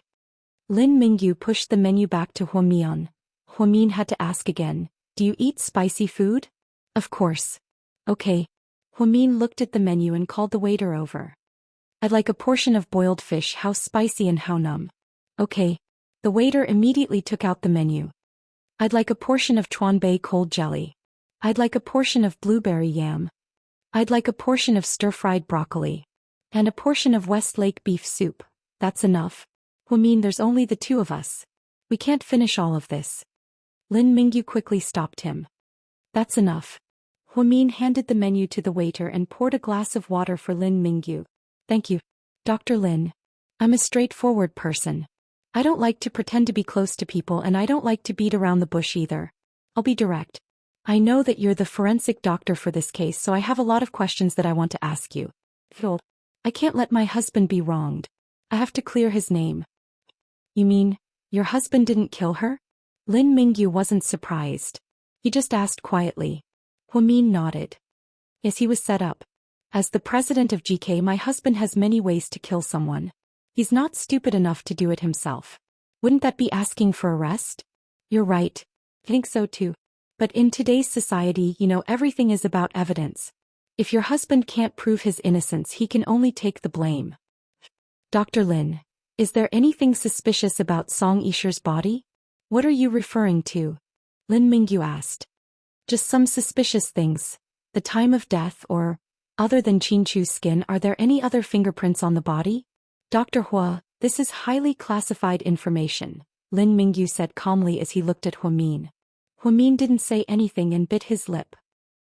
Lin Mingyu pushed the menu back to Huamin. Huamin had to ask again, do you eat spicy food? Of course. Okay. Huamin looked at the menu and called the waiter over. I'd like a portion of boiled fish, how spicy and how numb. Okay. The waiter immediately took out the menu. I'd like a portion of Chuanbei cold jelly. I'd like a portion of blueberry yam. I'd like a portion of stir-fried broccoli. And a portion of Westlake beef soup. That's enough. Huamin, there's only the two of us. We can't finish all of this. Lin Mingyu quickly stopped him. That's enough. Huamin handed the menu to the waiter and poured a glass of water for Lin Mingyu. Thank you, Dr. Lin. I'm a straightforward person. I don't like to pretend to be close to people, and I don't like to beat around the bush either. I'll be direct. I know that you're the forensic doctor for this case, so I have a lot of questions that I want to ask you. Phil, I can't let my husband be wronged. I have to clear his name. You mean, your husband didn't kill her? Lin Mingyu wasn't surprised. He just asked quietly. Huamin nodded. Yes, he was set up. As the president of GK, my husband has many ways to kill someone. He's not stupid enough to do it himself. Wouldn't that be asking for arrest? You're right. I think so too. But in today's society, everything is about evidence. If your husband can't prove his innocence, he can only take the blame. Dr. Lin, is there anything suspicious about Song Yisher's body? What are you referring to? Lin Mingyu asked. Just some suspicious things. The time of death, or, other than Qin Chu's skin, are there any other fingerprints on the body? Dr. Hua, this is highly classified information, Lin Mingyu said calmly as he looked at Huamin. Huamin didn't say anything and bit his lip.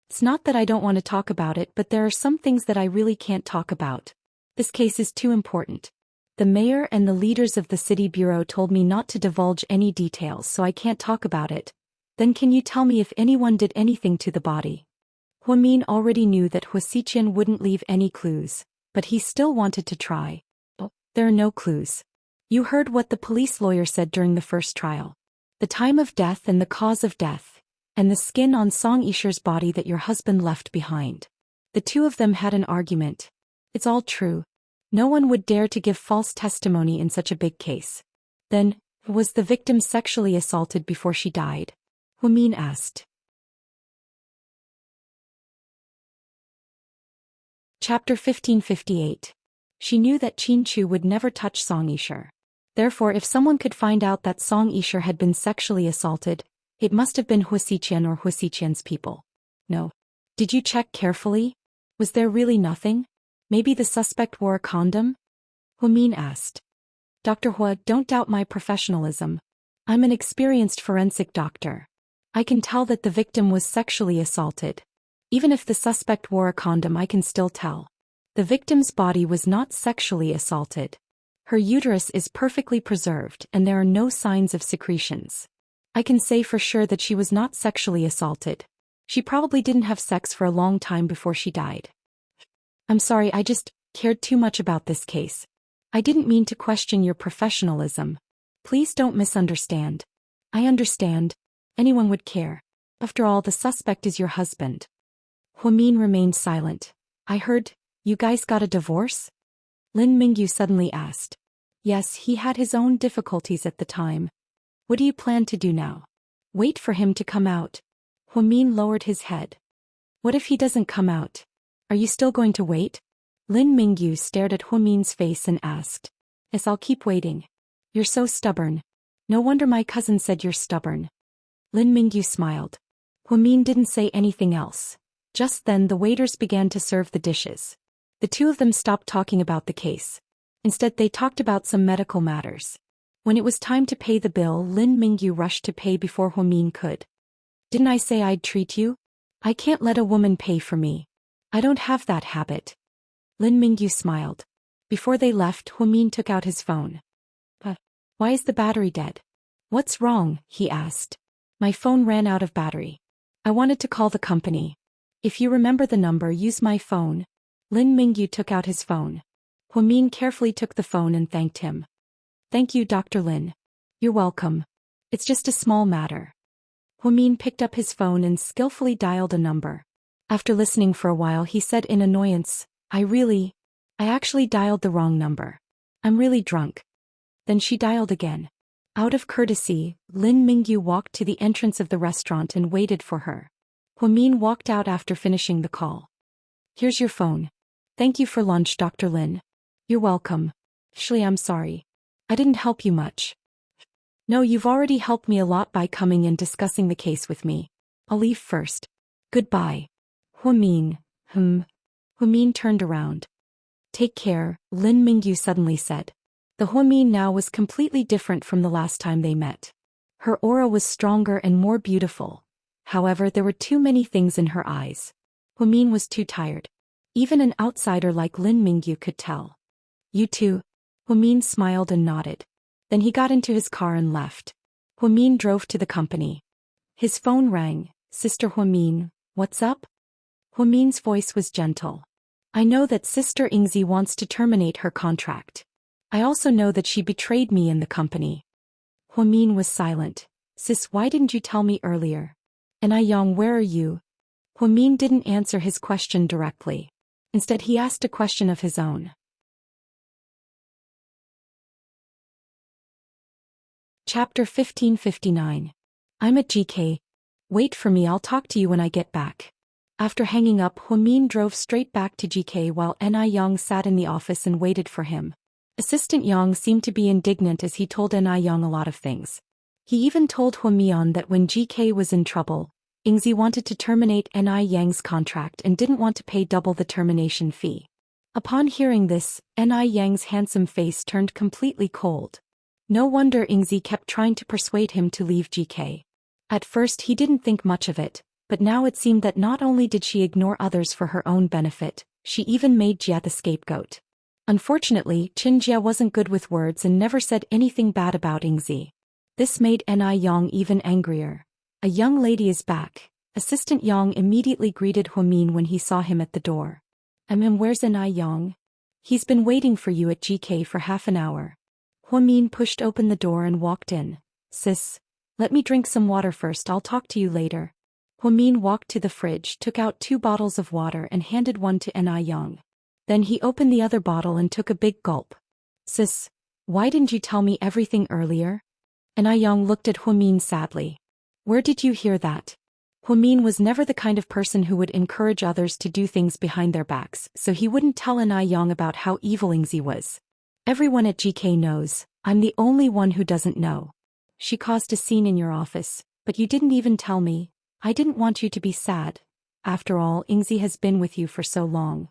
It's not that I don't want to talk about it, but there are some things that I really can't talk about. This case is too important. The mayor and the leaders of the city bureau told me not to divulge any details, so I can't talk about it. Then can you tell me if anyone did anything to the body? Huamin already knew that Huasiqian wouldn't leave any clues, but he still wanted to try. There are no clues. You heard what the police lawyer said during the first trial. The time of death and the cause of death, and the skin on Song Yisher's body that your husband left behind. The two of them had an argument. It's all true. No one would dare to give false testimony in such a big case. Then, was the victim sexually assaulted before she died? Huamin asked. Chapter 1558. She knew that Qin Chu would never touch Song Yisher. Therefore, if someone could find out that Song Yisher had been sexually assaulted, it must have been Huasiqian or Huasiqian's people. No. Did you check carefully? Was there really nothing? Maybe the suspect wore a condom? Huamin asked. Dr. Hua, don't doubt my professionalism. I'm an experienced forensic doctor. I can tell that the victim was sexually assaulted. Even if the suspect wore a condom, I can still tell. The victim's body was not sexually assaulted. Her uterus is perfectly preserved and there are no signs of secretions. I can say for sure that she was not sexually assaulted. She probably didn't have sex for a long time before she died. I'm sorry, I just cared too much about this case. I didn't mean to question your professionalism. Please don't misunderstand. I understand. Anyone would care. After all, the suspect is your husband. Huamin remained silent. I heard, you guys got a divorce? Lin Mingyu suddenly asked. Yes, he had his own difficulties at the time. What do you plan to do now? Wait for him to come out. Huamin lowered his head. What if he doesn't come out? Are you still going to wait? Lin Mingyu stared at Huamin's face and asked. Yes, I'll keep waiting. You're so stubborn. No wonder my cousin said you're stubborn. Lin Mingyu smiled. Huamin didn't say anything else. Just then the waiters began to serve the dishes. The two of them stopped talking about the case. Instead they talked about some medical matters. When it was time to pay the bill, Lin Mingyu rushed to pay before Huamin could. Didn't I say I'd treat you? I can't let a woman pay for me. I don't have that habit. Lin Mingyu smiled. Before they left, Huamin took out his phone. Why is the battery dead? What's wrong? He asked. My phone ran out of battery. I wanted to call the company. If you remember the number, use my phone. Lin Mingyu took out his phone. Huamin carefully took the phone and thanked him. Thank you, Dr. Lin. You're welcome. It's just a small matter. Huamin picked up his phone and skillfully dialed a number. After listening for a while, he said in annoyance, I actually dialed the wrong number. I'm really drunk. Then she dialed again. Out of courtesy, Lin Mingyu walked to the entrance of the restaurant and waited for her. Huamin walked out after finishing the call. Here's your phone. Thank you for lunch, Dr. Lin. You're welcome. Actually, I'm sorry. I didn't help you much. No, you've already helped me a lot by coming and discussing the case with me. I'll leave first. Goodbye. Huamin. Huamin turned around. Take care, Lin Mingyu suddenly said. The Huamin now was completely different from the last time they met. Her aura was stronger and more beautiful. However, there were too many things in her eyes. Huamin was too tired. Even an outsider like Lin Mingyu could tell. You too? Huamin smiled and nodded. Then he got into his car and left. Huamin drove to the company. His phone rang. Sister Huamin, what's up? Huamin's voice was gentle. I know that Sister Ingzi wants to terminate her contract. I also know that she betrayed me in the company. Huamin was silent. Sis, why didn't you tell me earlier? And Yang, where are you? Huamin didn't answer his question directly. Instead, he asked a question of his own. Chapter 1559. I'm at GK. Wait for me, I'll talk to you when I get back. After hanging up, Huamin drove straight back to GK while Yang sat in the office and waited for him. Assistant Yang seemed to be indignant as he told Yang a lot of things. He even told Huamian that when GK was in trouble, Ingzi wanted to terminate Yang's contract and didn't want to pay double the termination fee. Upon hearing this, Yang's handsome face turned completely cold. No wonder Ingzi kept trying to persuade him to leave GK. At first he didn't think much of it, but now it seemed that not only did she ignore others for her own benefit, she even made Jia the scapegoat. Unfortunately, Qin Jia wasn't good with words and never said anything bad about Ingzi. This made Yang even angrier. A young lady is back. Assistant Yang immediately greeted Huamin when he saw him at the door. Where's Yang? He's been waiting for you at GK for half an hour. Huamin pushed open the door and walked in. Sis, let me drink some water first, I'll talk to you later. Huamin walked to the fridge, took out 2 bottles of water and handed one to Yang. Then he opened the other bottle and took a big gulp. Sis, why didn't you tell me everything earlier? Yang looked at Huamin sadly. Where did you hear that? Huamin was never the kind of person who would encourage others to do things behind their backs, so he wouldn't tell Yang about how evil Ingzi was. Everyone at GK knows, I'm the only one who doesn't know. She caused a scene in your office, but you didn't even tell me. I didn't want you to be sad. After all, Ingzi has been with you for so long.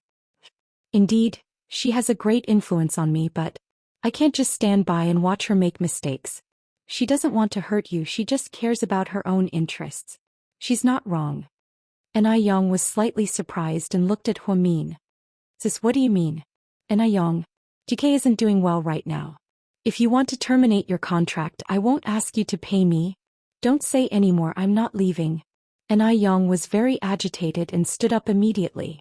Indeed, she has a great influence on me, but I can't just stand by and watch her make mistakes. She doesn't want to hurt you, she just cares about her own interests. She's not wrong. Anna Young was slightly surprised and looked at Huamin. Sis, what do you mean? Anna Young, GK isn't doing well right now. If you want to terminate your contract, I won't ask you to pay me. Don't say anymore, I'm not leaving. Anna Young was very agitated and stood up immediately.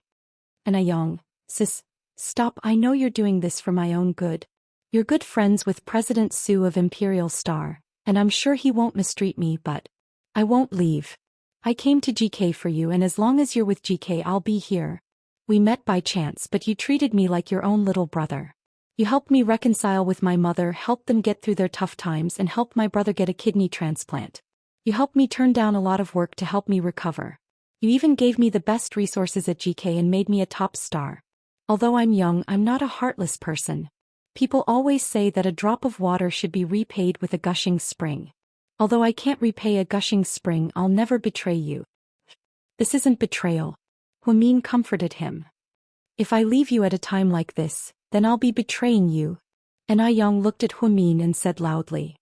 Anna Young, sis, stop, I know you're doing this for my own good. You're good friends with President Su of Imperial Star, and I'm sure he won't mistreat me, but I won't leave. I came to GK for you, and as long as you're with GK I'll be here. We met by chance, but you treated me like your own little brother. You helped me reconcile with my mother, helped them get through their tough times, and helped my brother get a kidney transplant. You helped me turn down a lot of work to help me recover. You even gave me the best resources at GK and made me a top star. Although I'm young, I'm not a heartless person. People always say that a drop of water should be repaid with a gushing spring. Although I can't repay a gushing spring, I'll never betray you. This isn't betrayal. Huamin comforted him. If I leave you at a time like this, then I'll be betraying you. Anna Young looked at Huamin and said loudly.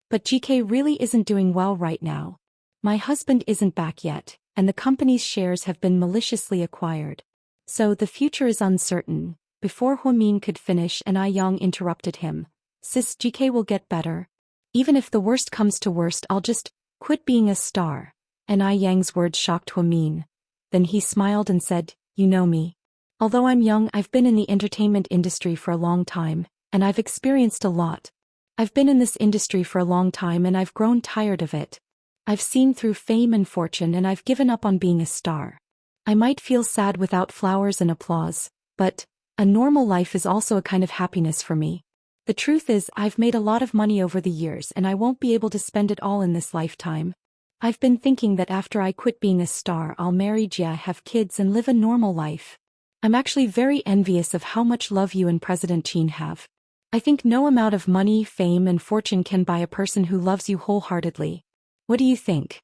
But GK really isn't doing well right now. My husband isn't back yet, and the company's shares have been maliciously acquired. So the future is uncertain. Before Huamin could finish, Anna Young interrupted him. Sis, GK will get better. Even if the worst comes to worst, I'll just quit being a star. Anna Yang's words shocked Huamin. Then he smiled and said, you know me. Although I'm young, I've been in the entertainment industry for a long time, and I've experienced a lot. I've been in this industry for a long time and I've grown tired of it. I've seen through fame and fortune and I've given up on being a star. I might feel sad without flowers and applause, but a normal life is also a kind of happiness for me. The truth is, I've made a lot of money over the years and I won't be able to spend it all in this lifetime. I've been thinking that after I quit being a star, I'll marry Jia, have kids and live a normal life. I'm actually very envious of how much love you and President Qin have. I think no amount of money, fame and fortune can buy a person who loves you wholeheartedly. What do you think?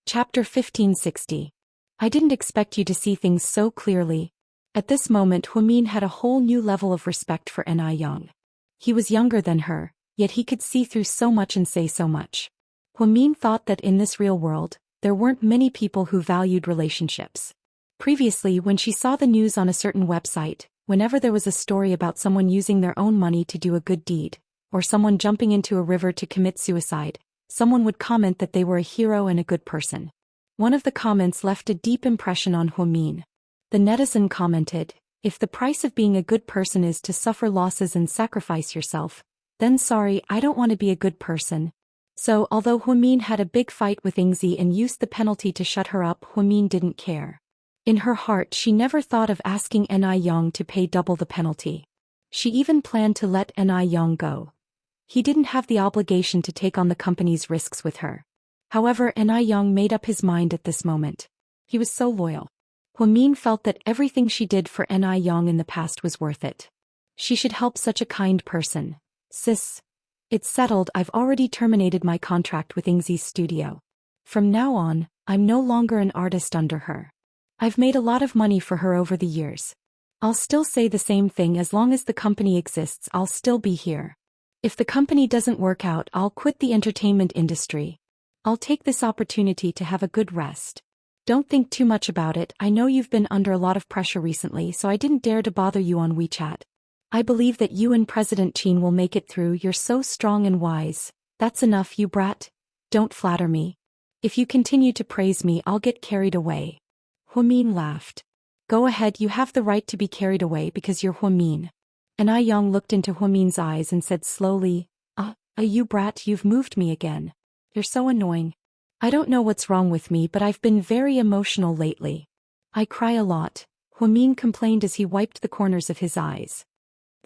Chapter 1560. I didn't expect you to see things so clearly. At this moment, Huamin had a whole new level of respect for Anna Young. He was younger than her, yet he could see through so much and say so much. Huamin thought that in this real world, there weren't many people who valued relationships. Previously, when she saw the news on a certain website, whenever there was a story about someone using their own money to do a good deed, or someone jumping into a river to commit suicide, someone would comment that they were a hero and a good person. One of the comments left a deep impression on Huamin. The netizen commented, if the price of being a good person is to suffer losses and sacrifice yourself, then sorry, I don't want to be a good person. So, although Huamin had a big fight with Ingzi and used the penalty to shut her up, Huamin didn't care. In her heart, she never thought of asking Anna Young to pay double the penalty. She even planned to let Anna Young go. He didn't have the obligation to take on the company's risks with her. However, Anna Young made up his mind at this moment. He was so loyal. Huamin felt that everything she did for Anna Young in the past was worth it. She should help such a kind person. Sis, it's settled, I've already terminated my contract with Ingzi's studio. From now on, I'm no longer an artist under her. I've made a lot of money for her over the years. I'll still say the same thing, as long as the company exists, I'll still be here. If the company doesn't work out, I'll quit the entertainment industry. I'll take this opportunity to have a good rest. Don't think too much about it, I know you've been under a lot of pressure recently, so I didn't dare to bother you on WeChat. I believe that you and President Qin will make it through, you're so strong and wise. That's enough, you brat. Don't flatter me. If you continue to praise me, I'll get carried away. Huamin laughed. Go ahead, you have the right to be carried away because you're Huamin. Anna Young looked into Huamin's eyes and said slowly, you brat, you've moved me again. You're so annoying. I don't know what's wrong with me, but I've been very emotional lately. I cry a lot, Huamin complained as he wiped the corners of his eyes.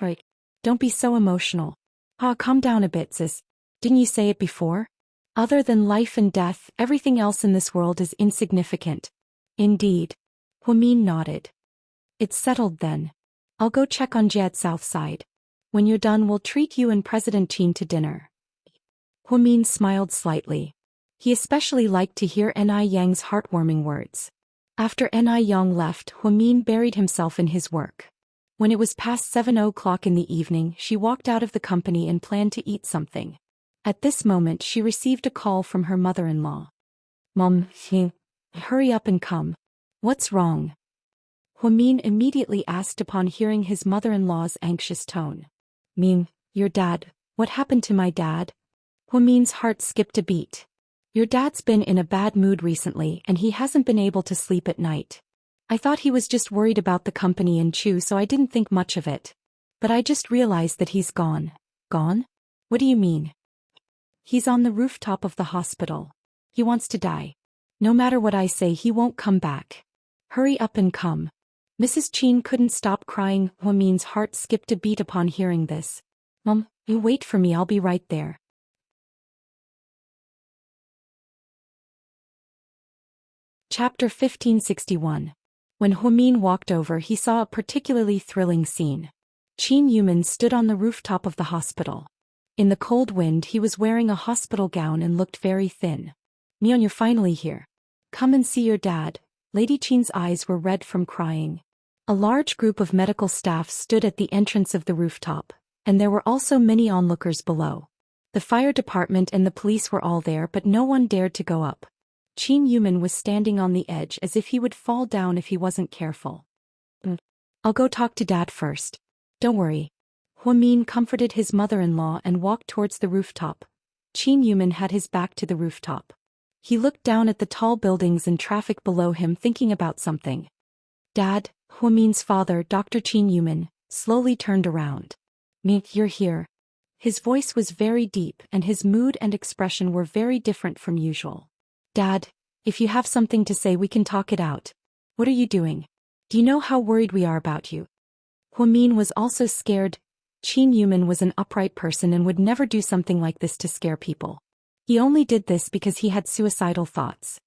Right. Don't be so emotional. Calm down a bit, sis. Didn't you say it before? Other than life and death, everything else in this world is insignificant. Indeed. Huamin nodded. It's settled then. I'll go check on Jed Southside. When you're done we'll treat you and President Chin to dinner. Huamin smiled slightly. He especially liked to hear Ni Yang's heartwarming words. After Ni Yang left, Huamin buried himself in his work. When it was past 7 o'clock in the evening, she walked out of the company and planned to eat something. At this moment she received a call from her mother-in-law. Mom, hurry up and come. What's wrong? Huamin immediately asked upon hearing his mother-in-law's anxious tone. Ming, your dad, what happened to my dad? Huamin's heart skipped a beat. Your dad's been in a bad mood recently and he hasn't been able to sleep at night. I thought he was just worried about the company and Chu, so I didn't think much of it. But I just realized that he's gone. Gone? What do you mean? He's on the rooftop of the hospital. He wants to die. No matter what I say, he won't come back. Hurry up and come. Mrs. Chin couldn't stop crying. Huamin's heart skipped a beat upon hearing this. Mom, you wait for me, I'll be right there. Chapter 1561. When Huamin walked over, he saw a particularly thrilling scene. Qin Yuman stood on the rooftop of the hospital. In the cold wind, he was wearing a hospital gown and looked very thin. Mion, you're finally here. Come and see your dad. Lady Qin's eyes were red from crying. A large group of medical staff stood at the entrance of the rooftop, and there were also many onlookers below. The fire department and the police were all there, but no one dared to go up. Qin Yuman was standing on the edge as if he would fall down if he wasn't careful. I'll go talk to Dad first. Don't worry. Huamin comforted his mother-in-law and walked towards the rooftop. Qin Yuman had his back to the rooftop. He looked down at the tall buildings and traffic below him, thinking about something. Dad, Huamin's father, Dr. Qin Yuman, slowly turned around. Mink, you're here. His voice was very deep and his mood and expression were very different from usual. Dad, if you have something to say we can talk it out. What are you doing? Do you know how worried we are about you? Huamin was also scared. Qin Yuman was an upright person and would never do something like this to scare people. He only did this because he had suicidal thoughts.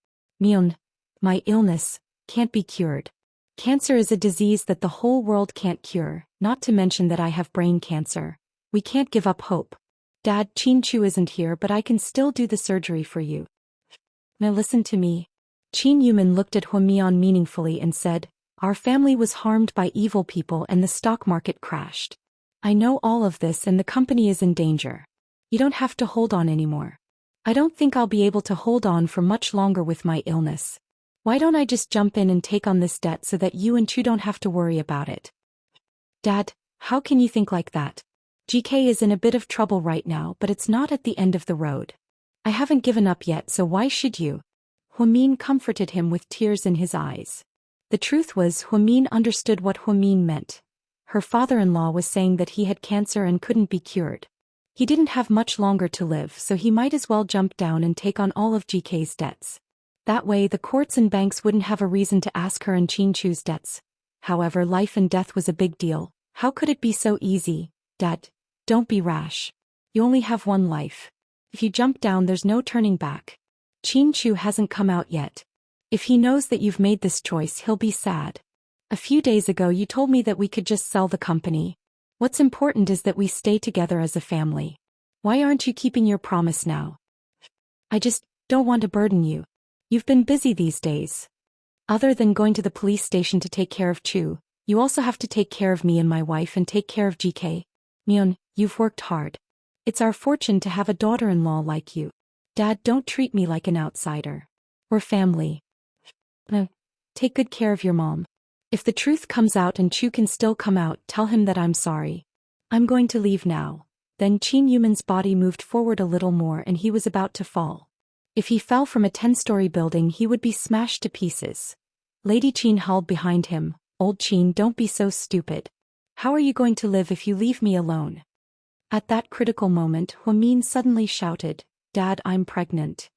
Mion, my illness can't be cured. Cancer is a disease that the whole world can't cure, not to mention that I have brain cancer. We can't give up hope. Dad, Qin Chu isn't here, but I can still do the surgery for you. Now listen to me. Qin Yuman looked at Huamian meaningfully and said, our family was harmed by evil people and the stock market crashed. I know all of this and the company is in danger. You don't have to hold on anymore. I don't think I'll be able to hold on for much longer with my illness. Why don't I just jump in and take on this debt so that you and Chu don't have to worry about it? Dad, how can you think like that? GK is in a bit of trouble right now, but it's not at the end of the road. I haven't given up yet, so why should you? Huamin comforted him with tears in his eyes. The truth was, Huamin understood what Huamin meant. Her father-in-law was saying that he had cancer and couldn't be cured. He didn't have much longer to live, so he might as well jump down and take on all of GK's debts. That way the courts and banks wouldn't have a reason to ask her and Qin Chu's debts. However, life and death was a big deal. How could it be so easy? Dad, don't be rash. You only have one life. If you jump down, there's no turning back. Qin Chu hasn't come out yet. If he knows that you've made this choice, he'll be sad. A few days ago you told me that we could just sell the company. What's important is that we stay together as a family. Why aren't you keeping your promise now? I just don't want to burden you. You've been busy these days. Other than going to the police station to take care of Chu, you also have to take care of me and my wife and take care of GK. Mion, you've worked hard. It's our fortune to have a daughter-in-law like you. Dad, don't treat me like an outsider. We're family. Take good care of your mom. If the truth comes out and Chu can still come out, tell him that I'm sorry. I'm going to leave now. Then Qin Yuman's body moved forward a little more and he was about to fall. If he fell from a 10-story building, he would be smashed to pieces. Lady Qin held behind him. Old Qin, don't be so stupid. How are you going to live if you leave me alone? At that critical moment, Huamin suddenly shouted, Dad, I'm pregnant.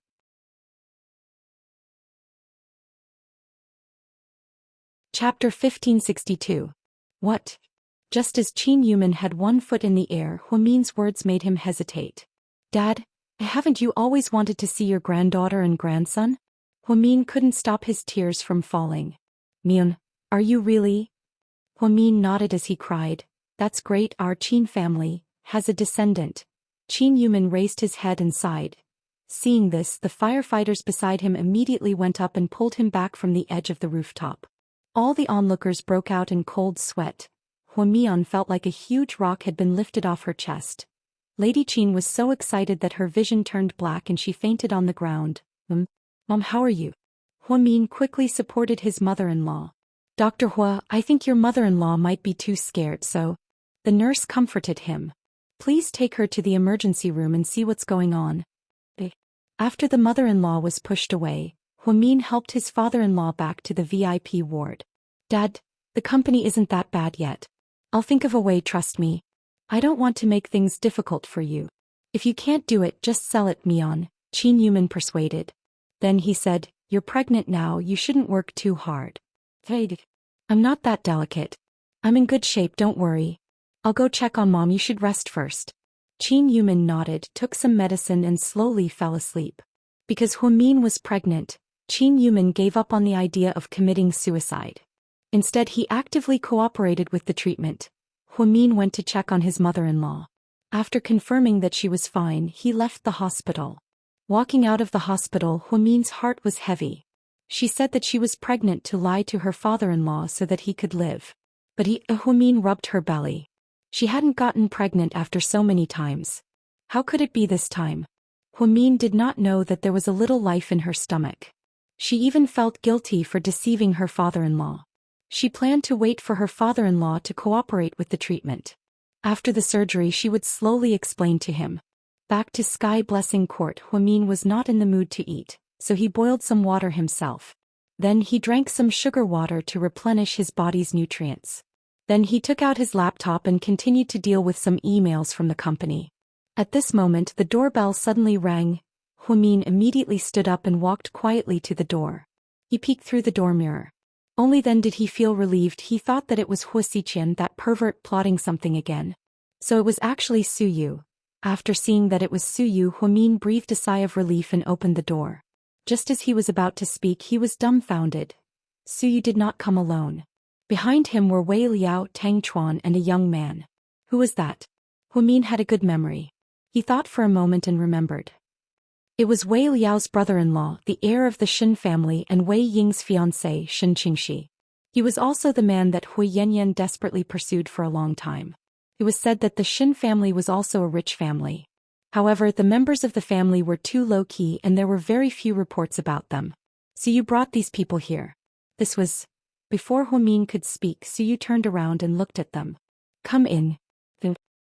Chapter 1562. What? Just as Qin Yuman had one foot in the air, Huamin's words made him hesitate. Dad, haven't you always wanted to see your granddaughter and grandson? Huamin couldn't stop his tears from falling. Mion, are you really? Huamin nodded as he cried, "That's great, our Qin family has a descendant." Qin Yumin raised his head and sighed. Seeing this, the firefighters beside him immediately went up and pulled him back from the edge of the rooftop. All the onlookers broke out in cold sweat. Huamian felt like a huge rock had been lifted off her chest. Lady Qin was so excited that her vision turned black and she fainted on the ground. Mom, how are you?" Huamin quickly supported his mother-in-law. "Dr. Hua, I think your mother-in-law might be too scared, so..." The nurse comforted him. "Please take her to the emergency room and see what's going on." After the mother-in-law was pushed away, Huamin helped his father-in-law back to the VIP ward. "Dad, the company isn't that bad yet. I'll think of a way, trust me. I don't want to make things difficult for you. If you can't do it, just sell it, Mion," Qin Yumin persuaded. Then he said, "You're pregnant now, you shouldn't work too hard." "Hey, I'm not that delicate. I'm in good shape, don't worry. I'll go check on Mom, you should rest first." Qin Yumin nodded, took some medicine and slowly fell asleep. Because Huamin was pregnant, Qin Yumin gave up on the idea of committing suicide. Instead, he actively cooperated with the treatment. Huamin went to check on his mother-in-law. After confirming that she was fine, he left the hospital. Walking out of the hospital, Huamin's heart was heavy. She said that she was pregnant to lie to her father-in-law so that he could live. But Huamin rubbed her belly. She hadn't gotten pregnant after so many times. How could it be this time? Huamin did not know that there was a little life in her stomach. She even felt guilty for deceiving her father-in-law. She planned to wait for her father-in-law to cooperate with the treatment. After the surgery, she would slowly explain to him. Back to Sky Blessing Court, Huamin was not in the mood to eat, so he boiled some water himself. Then he drank some sugar water to replenish his body's nutrients. Then he took out his laptop and continued to deal with some emails from the company. At this moment, the doorbell suddenly rang. Huamin immediately stood up and walked quietly to the door. He peeked through the door mirror. Only then did he feel relieved. He thought that it was Hua Xiqian, that pervert, plotting something again. So it was actually Su Yu. After seeing that it was Su Yu, Huamin breathed a sigh of relief and opened the door. Just as he was about to speak, he was dumbfounded. Su Yu did not come alone. Behind him were Wei Liao, Tang Chuan, and a young man. Who was that? Huamin had a good memory. He thought for a moment and remembered. It was Wei Liao's brother-in-law, the heir of the Shin family, and Wei Ying's fiancée, Shin Qingxi. He was also the man that Hui Yanyan desperately pursued for a long time. It was said that the Shin family was also a rich family. However, the members of the family were too low-key and there were very few reports about them. "So you brought these people here?" This was... Before Huamin could speak, Su Yu turned around and looked at them. "Come in."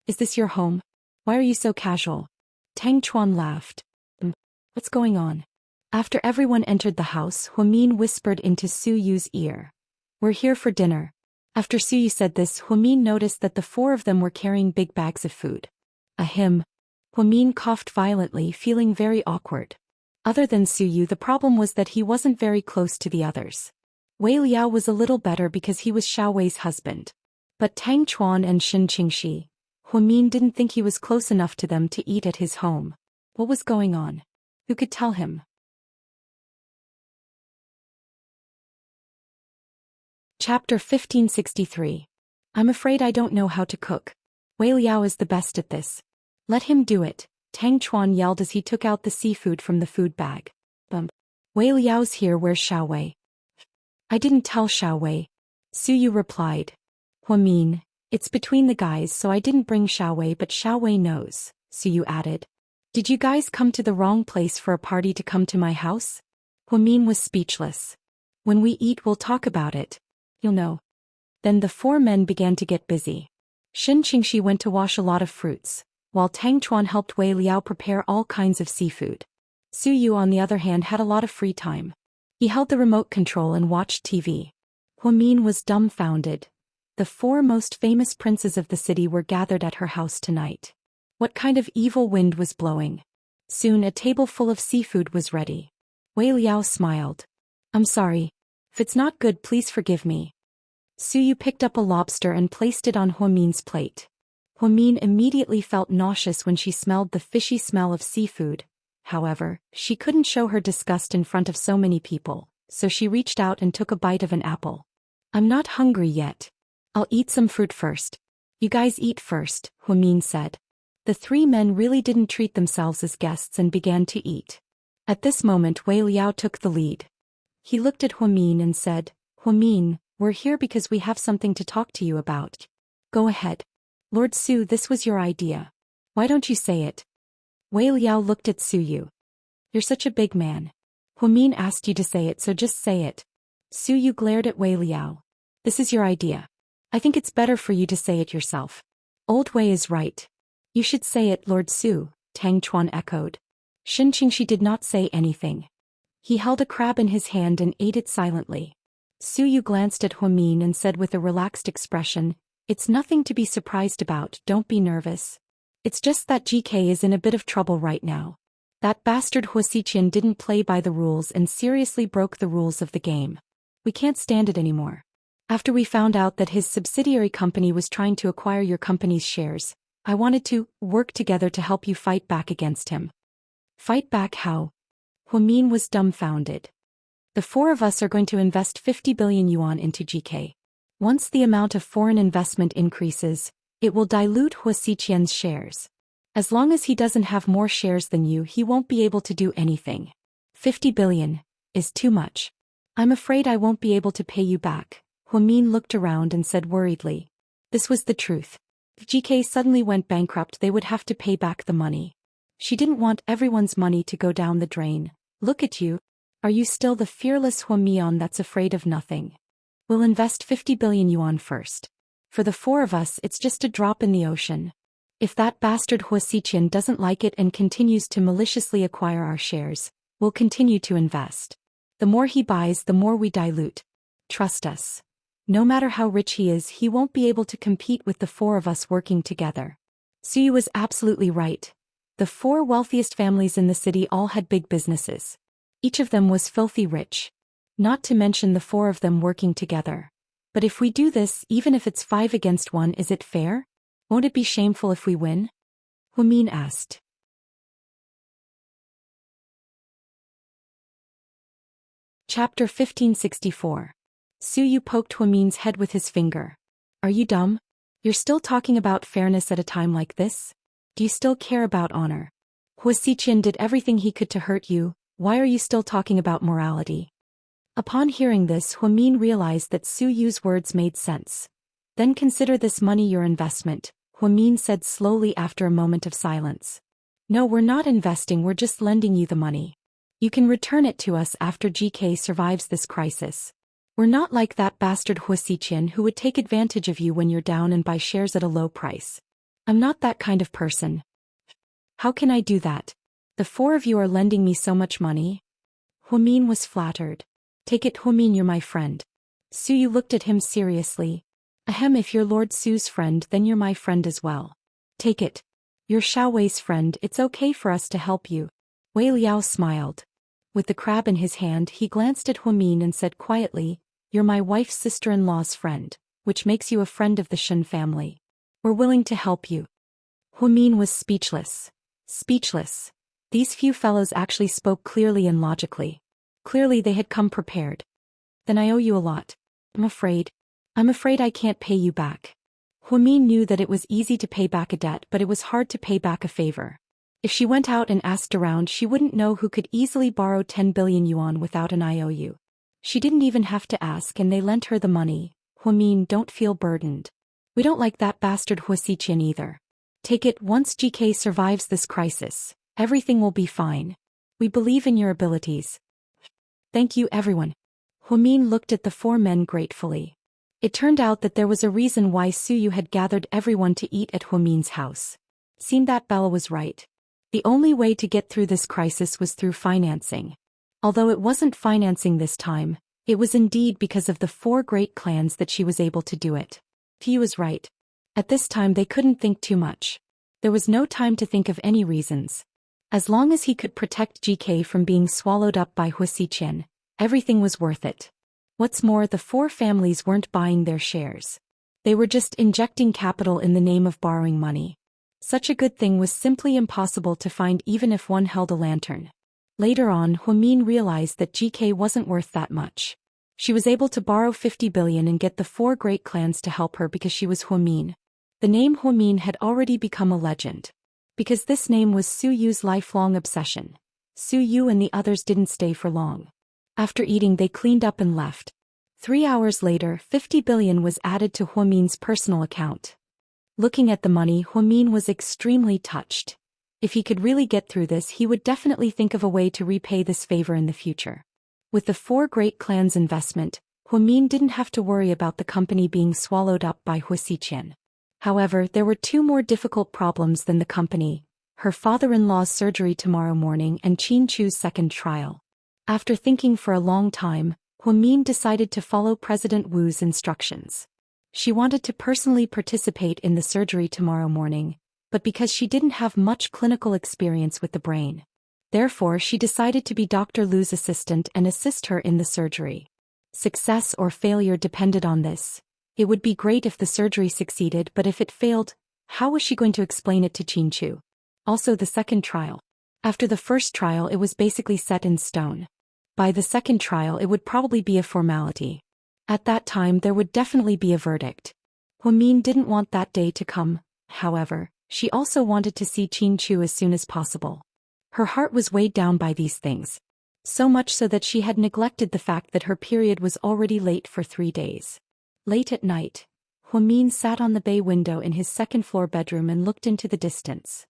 "Is this your home? Why are you so casual?" Tang Chuan laughed. "What's going on?" After everyone entered the house, Huamin whispered into Su Yu's ear. "We're here for dinner." After Su Yu said this, Huamin noticed that the four of them were carrying big bags of food. Ahem. Huamin coughed violently, feeling very awkward. Other than Su Yu, the problem was that he wasn't very close to the others. Wei Liao was a little better because he was Xiao Wei's husband. But Tang Chuan and Shin Qingxi, Huamin didn't think he was close enough to them to eat at his home. What was going on? Who could tell him? Chapter 1563. I'm afraid I don't know how to cook. Wei Liao is the best at this. Let him do it, Tang Chuan yelled as he took out the seafood from the food bag. Wei Liao's here, where's Xiao Wei? I didn't tell Xiao Wei. Su Yu replied. Huamin, it's between the guys, so I didn't bring Xiao Wei, but Xiao Wei knows, Su Yu added. Did you guys come to the wrong place for a party to come to my house? Huamin was speechless. When we eat, we'll talk about it. You'll know. Then the four men began to get busy. Shin Qingxi went to wash a lot of fruits, while Tang Chuan helped Wei Liao prepare all kinds of seafood. Su Yu, on the other hand, had a lot of free time. He held the remote control and watched TV. Huamin was dumbfounded. The four most famous princes of the city were gathered at her house tonight. What kind of evil wind was blowing? Soon a table full of seafood was ready. Wei Liao smiled. I'm sorry. If it's not good, please forgive me. Su Yu picked up a lobster and placed it on Huamin's plate. Huamin immediately felt nauseous when she smelled the fishy smell of seafood. However, she couldn't show her disgust in front of so many people, so she reached out and took a bite of an apple. I'm not hungry yet. I'll eat some fruit first. You guys eat first, Huamin said. The three men really didn't treat themselves as guests and began to eat. At this moment Wei Liao took the lead. He looked at Huamin and said, Huamin, we're here because we have something to talk to you about. Go ahead. Lord Su, this was your idea. Why don't you say it? Wei Liao looked at Su Yu. You're such a big man. Huamin asked you to say it, so just say it. Su Yu glared at Wei Liao. This is your idea. I think it's better for you to say it yourself. Old Wei is right. You should say it, Lord Su, Tang Chuan echoed. Shin Qingshi did not say anything. He held a crab in his hand and ate it silently. Su Yu glanced at Huamin and said with a relaxed expression, It's nothing to be surprised about, don't be nervous. It's just that GK is in a bit of trouble right now. That bastard Hua Xiqian didn't play by the rules and seriously broke the rules of the game. We can't stand it anymore. After we found out that his subsidiary company was trying to acquire your company's shares, I wanted to work together to help you fight back against him. Fight back how? Huamin was dumbfounded. The four of us are going to invest 50 billion yuan into GK. Once the amount of foreign investment increases, it will dilute Hua Xiqian's shares. As long as he doesn't have more shares than you, he won't be able to do anything. 50 billion is too much. I'm afraid I won't be able to pay you back. Huamin looked around and said worriedly. This was the truth. If GK suddenly went bankrupt, they would have to pay back the money. She didn't want everyone's money to go down the drain. Look at you. Are you still the fearless Huamian that's afraid of nothing? We'll invest 50 billion yuan first. For the four of us, it's just a drop in the ocean. If that bastard Hua Xiqian doesn't like it and continues to maliciously acquire our shares, we'll continue to invest. The more he buys, the more we dilute. Trust us. No matter how rich he is, he won't be able to compete with the four of us working together. Su Yu was absolutely right. The four wealthiest families in the city all had big businesses. Each of them was filthy rich. Not to mention the four of them working together. But if we do this, even if it's 5 against 1, is it fair? Won't it be shameful if we win? Huamin asked. Chapter 1564. Su Yu poked Huamin's head with his finger. Are you dumb? You're still talking about fairness at a time like this? Do you still care about honor? Hua Xiqian did everything he could to hurt you, why are you still talking about morality? Upon hearing this, Huamin realized that Su Yu's words made sense. Then consider this money your investment, Huamin said slowly after a moment of silence. No, we're not investing, we're just lending you the money. You can return it to us after GK survives this crisis. We're not like that bastard Hua Xiqian who would take advantage of you when you're down and buy shares at a low price. I'm not that kind of person. How can I do that? The four of you are lending me so much money. Huamin was flattered. Take it, Huamin, you're my friend. Su Yu looked at him seriously. Ahem, if you're Lord Su's friend, then you're my friend as well. Take it. You're Xiao Wei's friend, it's okay for us to help you. Wei Liao smiled. With the crab in his hand, he glanced at Huamin and said quietly, You're my wife's sister-in-law's friend, which makes you a friend of the Shen family. We're willing to help you. Huamin was speechless. Speechless. These few fellows actually spoke clearly and logically. Clearly they had come prepared. Then I owe you a lot. I'm afraid I can't pay you back. Huamin knew that it was easy to pay back a debt, but it was hard to pay back a favor. If she went out and asked around, she wouldn't know who could easily borrow 10 billion yuan without an IOU. She didn't even have to ask and they lent her the money. Huamin, don't feel burdened. We don't like that bastard Hua Xiqian either. Take it, once GK survives this crisis, everything will be fine. We believe in your abilities. Thank you everyone. Huamin looked at the four men gratefully. It turned out that there was a reason why Su Yu had gathered everyone to eat at Huamin's house. Seemed that Bella was right. The only way to get through this crisis was through financing. Although it wasn't financing this time, it was indeed because of the four great clans that she was able to do it. He was right. At this time they couldn't think too much. There was no time to think of any reasons. As long as he could protect GK from being swallowed up by Hua Xiqian, everything was worth it. What's more, the four families weren't buying their shares. They were just injecting capital in the name of borrowing money. Such a good thing was simply impossible to find even if one held a lantern. Later on, Huamin realized that GK wasn't worth that much. She was able to borrow 50 billion and get the 4 great clans to help her because she was Huamin. The name Huamin had already become a legend. Because this name was Su Yu's lifelong obsession. Su Yu and the others didn't stay for long. After eating, they cleaned up and left. 3 hours later, 50 billion was added to Huamin's personal account. Looking at the money, Huamin was extremely touched. If he could really get through this, he would definitely think of a way to repay this favor in the future. With the 4 great clans' investment, Huamin didn't have to worry about the company being swallowed up by Huasiqian. However, there were 2 more difficult problems than the company: her father-in-law's surgery tomorrow morning and Qin Chu's second trial. After thinking for a long time, Huamin decided to follow President Wu's instructions. She wanted to personally participate in the surgery tomorrow morning, but because she didn't have much clinical experience with the brain. Therefore, she decided to be Dr. Lu's assistant and assist her in the surgery. Success or failure depended on this. It would be great if the surgery succeeded, but if it failed, how was she going to explain it to Qin Chu? Also, the second trial. After the first trial, it was basically set in stone. By the second trial, it would probably be a formality. At that time, there would definitely be a verdict. Huamin didn't want that day to come, however. She also wanted to see Qin Chu as soon as possible. Her heart was weighed down by these things. So much so that she had neglected the fact that her period was already late for 3 days. Late at night, Huamin sat on the bay window in his second-floor bedroom and looked into the distance.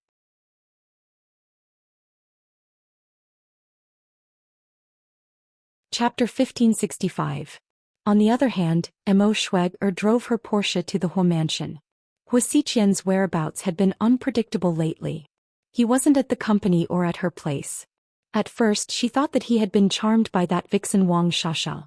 Chapter 1565. On the other hand, Mo Shuiger drove her Porsche to the Hua mansion. Huasiqian's whereabouts had been unpredictable lately. He wasn't at the company or at her place. At first, she thought that he had been charmed by that vixen Wang Shasha.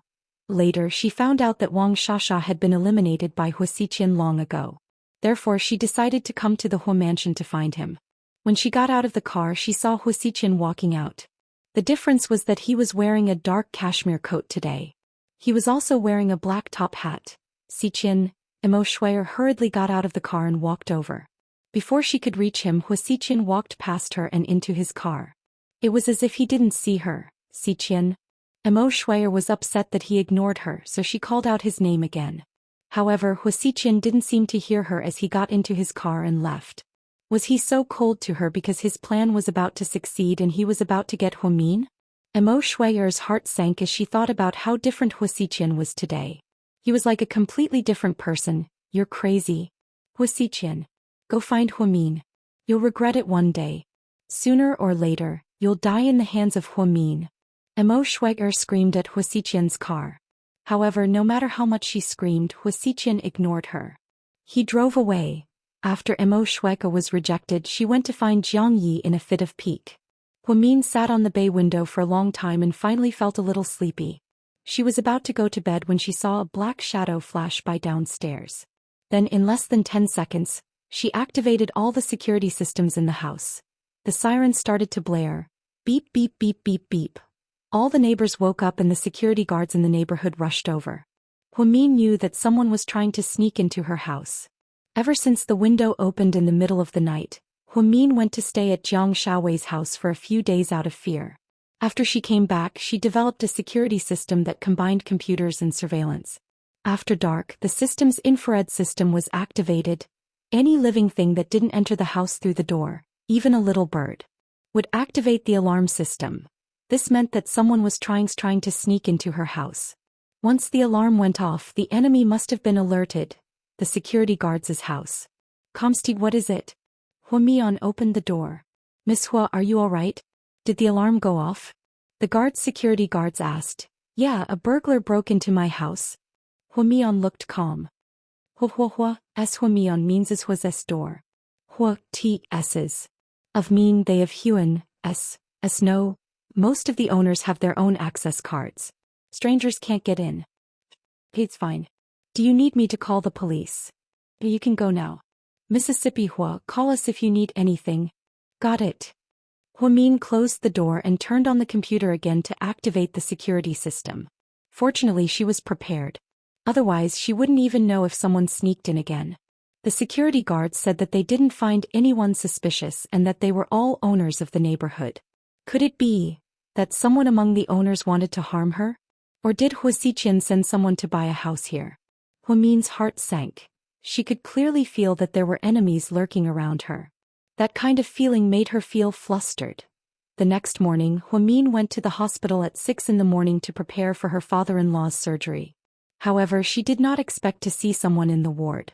Later, she found out that Wang Shasha had been eliminated by Huasiqian long ago. Therefore, she decided to come to the Hua mansion to find him. When she got out of the car, she saw Huasiqian walking out. The difference was that he was wearing a dark cashmere coat today. He was also wearing a black top hat. Siqian, Mo Shuiger hurriedly got out of the car and walked over. Before she could reach him, Huasiqian walked past her and into his car. It was as if he didn't see her. Siqian. Mo Shuiger was upset that he ignored her, so she called out his name again. However, Huasiqian didn't seem to hear her as he got into his car and left. Was he so cold to her because his plan was about to succeed and he was about to get Huamin? Mo Shuiger's heart sank as she thought about how different Huasiqian was today. He was like a completely different person. You're crazy. Huasiqian. Go find Huamin. You'll regret it one day. Sooner or later, you'll die in the hands of Huamin. Mo Shuiger screamed at Huasiqian's car. However, no matter how much she screamed, Huasiqian ignored her. He drove away. After Mo Shuiger was rejected, she went to find Jiang Yi in a fit of pique. Huamin sat on the bay window for a long time and finally felt a little sleepy. She was about to go to bed when she saw a black shadow flash by downstairs. Then in less than 10 seconds, she activated all the security systems in the house. The siren started to blare. Beep beep beep beep beep. All the neighbors woke up and the security guards in the neighborhood rushed over. Huamin knew that someone was trying to sneak into her house. Ever since the window opened in the middle of the night, Huamin went to stay at Jiang Shaowei's house for a few days out of fear. After she came back, she developed a security system that combined computers and surveillance. After dark, the system's infrared system was activated. Any living thing that didn't enter the house through the door, even a little bird, would activate the alarm system. This meant that someone was trying to sneak into her house. Once the alarm went off, the enemy must have been alerted. The security guards' house. Comstig, what is it? Huamian opened the door. Miss Hua, are you all right? Did the alarm go off? The security guards asked. Yeah, a burglar broke into my house. Huamian looked calm. Hua s Huamian means is Hua's door. Hua t s's. Of mean they of Huan, s no. Most of the owners have their own access cards. Strangers can't get in. It's fine. Do you need me to call the police? You can go now. Mississippi Hua, call us if you need anything. Got it. Huamin closed the door and turned on the computer again to activate the security system. Fortunately, she was prepared. Otherwise, she wouldn't even know if someone sneaked in again. The security guards said that they didn't find anyone suspicious and that they were all owners of the neighborhood. Could it be that someone among the owners wanted to harm her? Or did Hua Xiqian send someone to buy a house here? Huamin's heart sank. She could clearly feel that there were enemies lurking around her. That kind of feeling made her feel flustered. The next morning, Huamin went to the hospital at 6 in the morning to prepare for her father-in-law's surgery. However, she did not expect to see someone in the ward.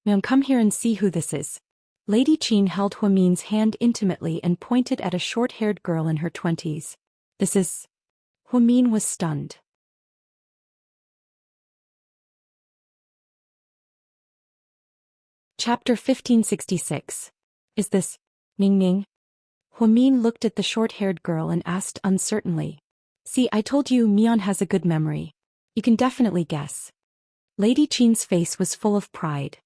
"Ma'am, come here and see who this is." Lady Qin held Huamin's hand intimately and pointed at a short-haired girl in her 20s. "This is..." Huamin was stunned. Chapter 1566. "Is this Ning?" Huamin looked at the short-haired girl and asked uncertainly. "See, I told you Mian has a good memory. You can definitely guess." Lady Qin's face was full of pride.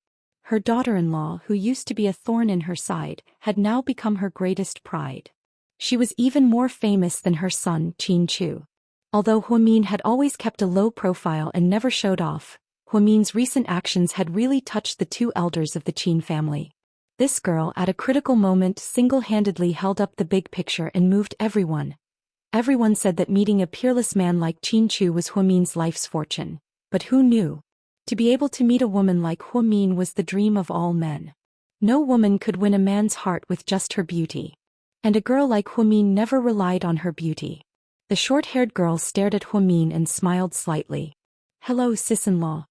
Her daughter-in-law, who used to be a thorn in her side, had now become her greatest pride. She was even more famous than her son, Qin Chu. Although Huamin had always kept a low profile and never showed off, Huamin's recent actions had really touched the two elders of the Qin family. This girl, at a critical moment, single-handedly held up the big picture and moved everyone. Everyone said that meeting a peerless man like Qin Chu was Huamin's life's fortune. But who knew? To be able to meet a woman like Huamin was the dream of all men. No woman could win a man's heart with just her beauty. And a girl like Huamin never relied on her beauty. The short-haired girl stared at Huamin and smiled slightly. "Hello, sis-in-law."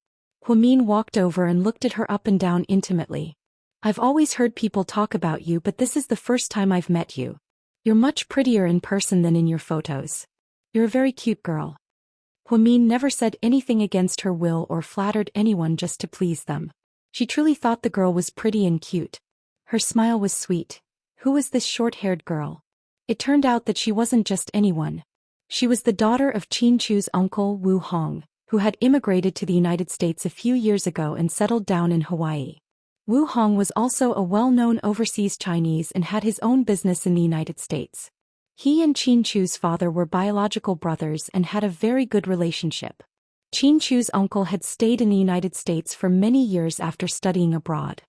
Huamin walked over and looked at her up and down intimately. "I've always heard people talk about you, but this is the first time I've met you. You're much prettier in person than in your photos. You're a very cute girl." Huamin never said anything against her will or flattered anyone just to please them. She truly thought the girl was pretty and cute. Her smile was sweet. Who was this short-haired girl? It turned out that she wasn't just anyone. She was the daughter of Qin Chu's uncle, Wu Hong, who had immigrated to the United States a few years ago and settled down in Hawaii. Wu Hong was also a well-known overseas Chinese and had his own business in the United States. He and Qin Chu's father were biological brothers and had a very good relationship. Qin Chu's uncle had stayed in the United States for many years after studying abroad.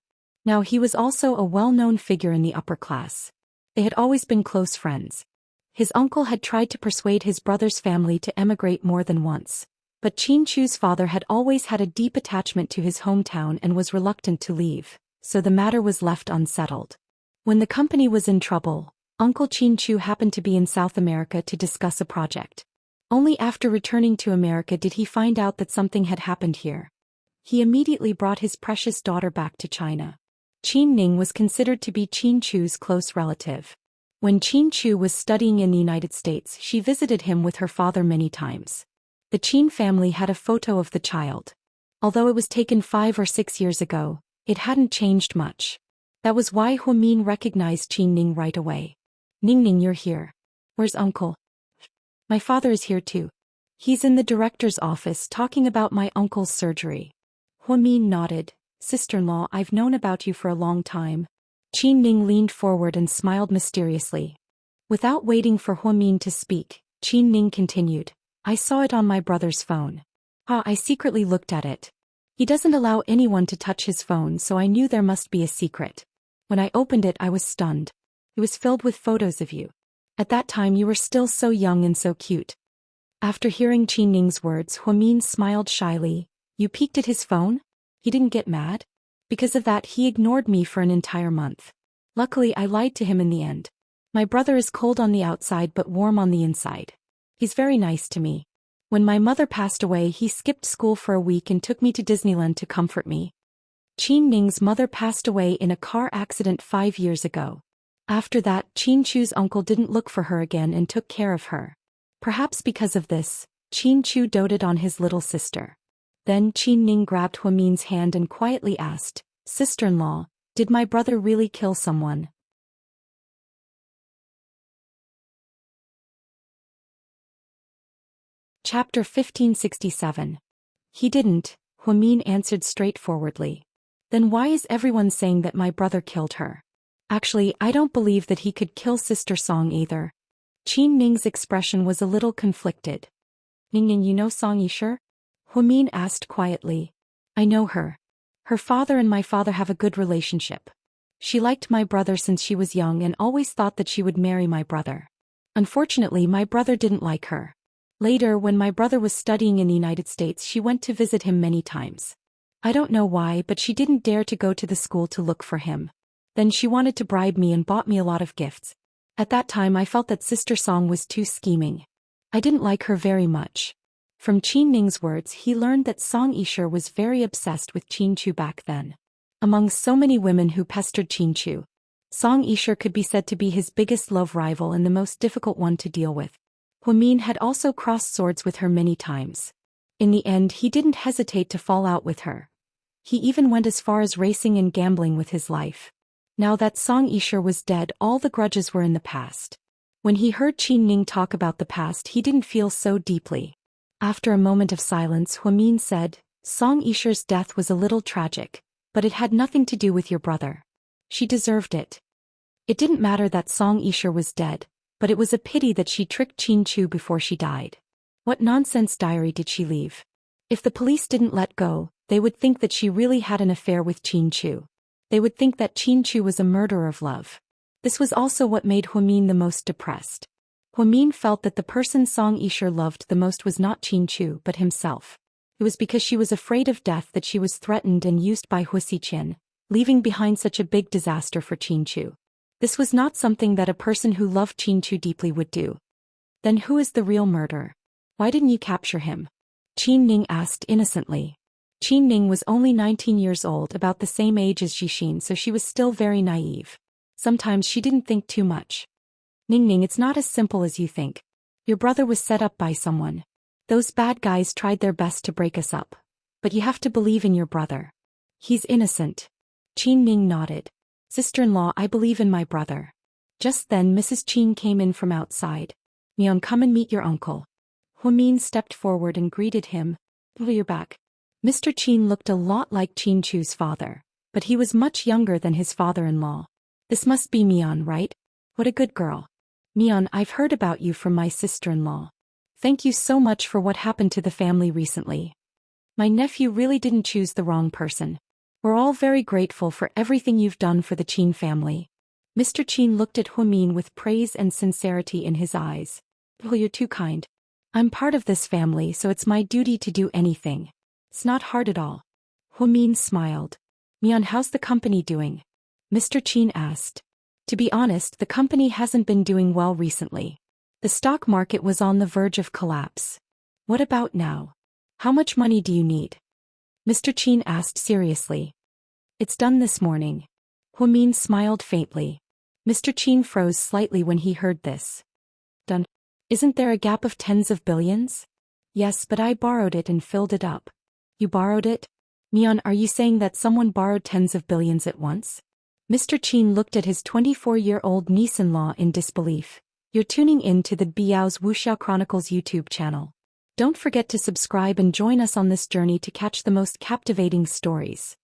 Now he was also a well-known figure in the upper class. They had always been close friends. His uncle had tried to persuade his brother's family to emigrate more than once. But Qin Chu's father had always had a deep attachment to his hometown and was reluctant to leave, so the matter was left unsettled. When the company was in trouble, Uncle Qin Chu happened to be in South America to discuss a project. Only after returning to America did he find out that something had happened here. He immediately brought his precious daughter back to China. Qin Ning was considered to be Qin Chu's close relative. When Qin Chu was studying in the United States, she visited him with her father many times. The Qin family had a photo of the child. Although it was taken 5 or 6 years ago, it hadn't changed much. That was why Huamin recognized Qin Ning right away. "Ning, you're here. Where's uncle?" "My father is here too. He's in the director's office talking about my uncle's surgery." Huamin nodded. "Sister-in-law, I've known about you for a long time." Qin Ning leaned forward and smiled mysteriously. Without waiting for Huamin to speak, Qin Ning continued. "I saw it on my brother's phone. I secretly looked at it. He doesn't allow anyone to touch his phone, so I knew there must be a secret. When I opened it, I was stunned. It was filled with photos of you. At that time you were still so young and so cute." After hearing Qin Ning's words, Huamin smiled shyly. "You peeked at his phone? He didn't get mad? Because of that, he ignored me for an entire month. Luckily, I lied to him in the end. My brother is cold on the outside but warm on the inside. He's very nice to me. When my mother passed away, he skipped school for a week and took me to Disneyland to comfort me." Qin Ning's mother passed away in a car accident 5 years ago. After that, Qin Chu's uncle didn't look for her again and took care of her. Perhaps because of this, Qin Chu doted on his little sister. Then Qin Ning grabbed Huamin's hand and quietly asked, "Sister-in-law, did my brother really kill someone?" Chapter 1567. "He didn't," Huamin answered straightforwardly. "Then why is everyone saying that my brother killed her? Actually, I don't believe that he could kill Sister Song either." Qin Ning's expression was a little conflicted. "Ning, you know Song, you sure?" Huamin asked quietly. "I know her. Her father and my father have a good relationship. She liked my brother since she was young and always thought that she would marry my brother. Unfortunately, my brother didn't like her. Later, when my brother was studying in the United States, she went to visit him many times. I don't know why, but she didn't dare to go to the school to look for him. Then she wanted to bribe me and bought me a lot of gifts. At that time I felt that Sister Song was too scheming. I didn't like her very much. From Qin Ning's words, he learned that Song Yisher was very obsessed with Qin Chu back then. Among so many women who pestered Qin Chu, Song Yisher could be said to be his biggest love rival and the most difficult one to deal with. Huamin had also crossed swords with her many times. In the end, he didn't hesitate to fall out with her. He even went as far as racing and gambling with his life. Now that Song Yisher was dead, all the grudges were in the past. When he heard Qin Ning talk about the past, he didn't feel so deeply. After a moment of silence, Huamin said, Song Yisher's death was a little tragic, but it had nothing to do with your brother. She deserved it. It didn't matter that Song Yisher was dead, but it was a pity that she tricked Qin Chu before she died. What nonsense diary did she leave? If the police didn't let go, they would think that she really had an affair with Qin Chu. They would think that Qin Chu was a murderer of love. This was also what made Huamin the most depressed. Huamin felt that the person Song Yisher loved the most was not Qin Chu but himself. It was because she was afraid of death that she was threatened and used by Hu Xiqian, leaving behind such a big disaster for Qin Chu. This was not something that a person who loved Qin Chu deeply would do. Then who is the real murderer? Why didn't you capture him? Qin Ning asked innocently. Qin Ning was only 19 years old, about the same age as Xixin, so she was still very naive. Sometimes she didn't think too much. Ning, it's not as simple as you think. Your brother was set up by someone. Those bad guys tried their best to break us up. But you have to believe in your brother. He's innocent. Qin Ning nodded. Sister-in-law, I believe in my brother. Just then Mrs. Qin came in from outside. Mian, come and meet your uncle. Huamin stepped forward and greeted him. You're back. Mr. Qin looked a lot like Qin Chu's father, but he was much younger than his father-in-law. This must be Mian, right? What a good girl. Mian, I've heard about you from my sister-in-law. Thank you so much for what happened to the family recently. My nephew really didn't choose the wrong person. We're all very grateful for everything you've done for the Qin family. Mr. Qin looked at Huamin with praise and sincerity in his eyes. Oh, you're too kind. I'm part of this family, so it's my duty to do anything. It's not hard at all. Huamin smiled. Mian, how's the company doing? Mr. Qin asked. To be honest, the company hasn't been doing well recently. The stock market was on the verge of collapse. What about now? How much money do you need? Mr. Qin asked seriously. It's done this morning. Huamin smiled faintly. Mr. Qin froze slightly when he heard this. Done. Isn't there a gap of tens of billions? Yes, but I borrowed it and filled it up. You borrowed it? Mian, are you saying that someone borrowed tens of billions at once? Mr. Qin looked at his 24-year-old niece-in-law in disbelief. You're tuning in to the Biao's Wuxiao Chronicles YouTube channel. Don't forget to subscribe and join us on this journey to catch the most captivating stories.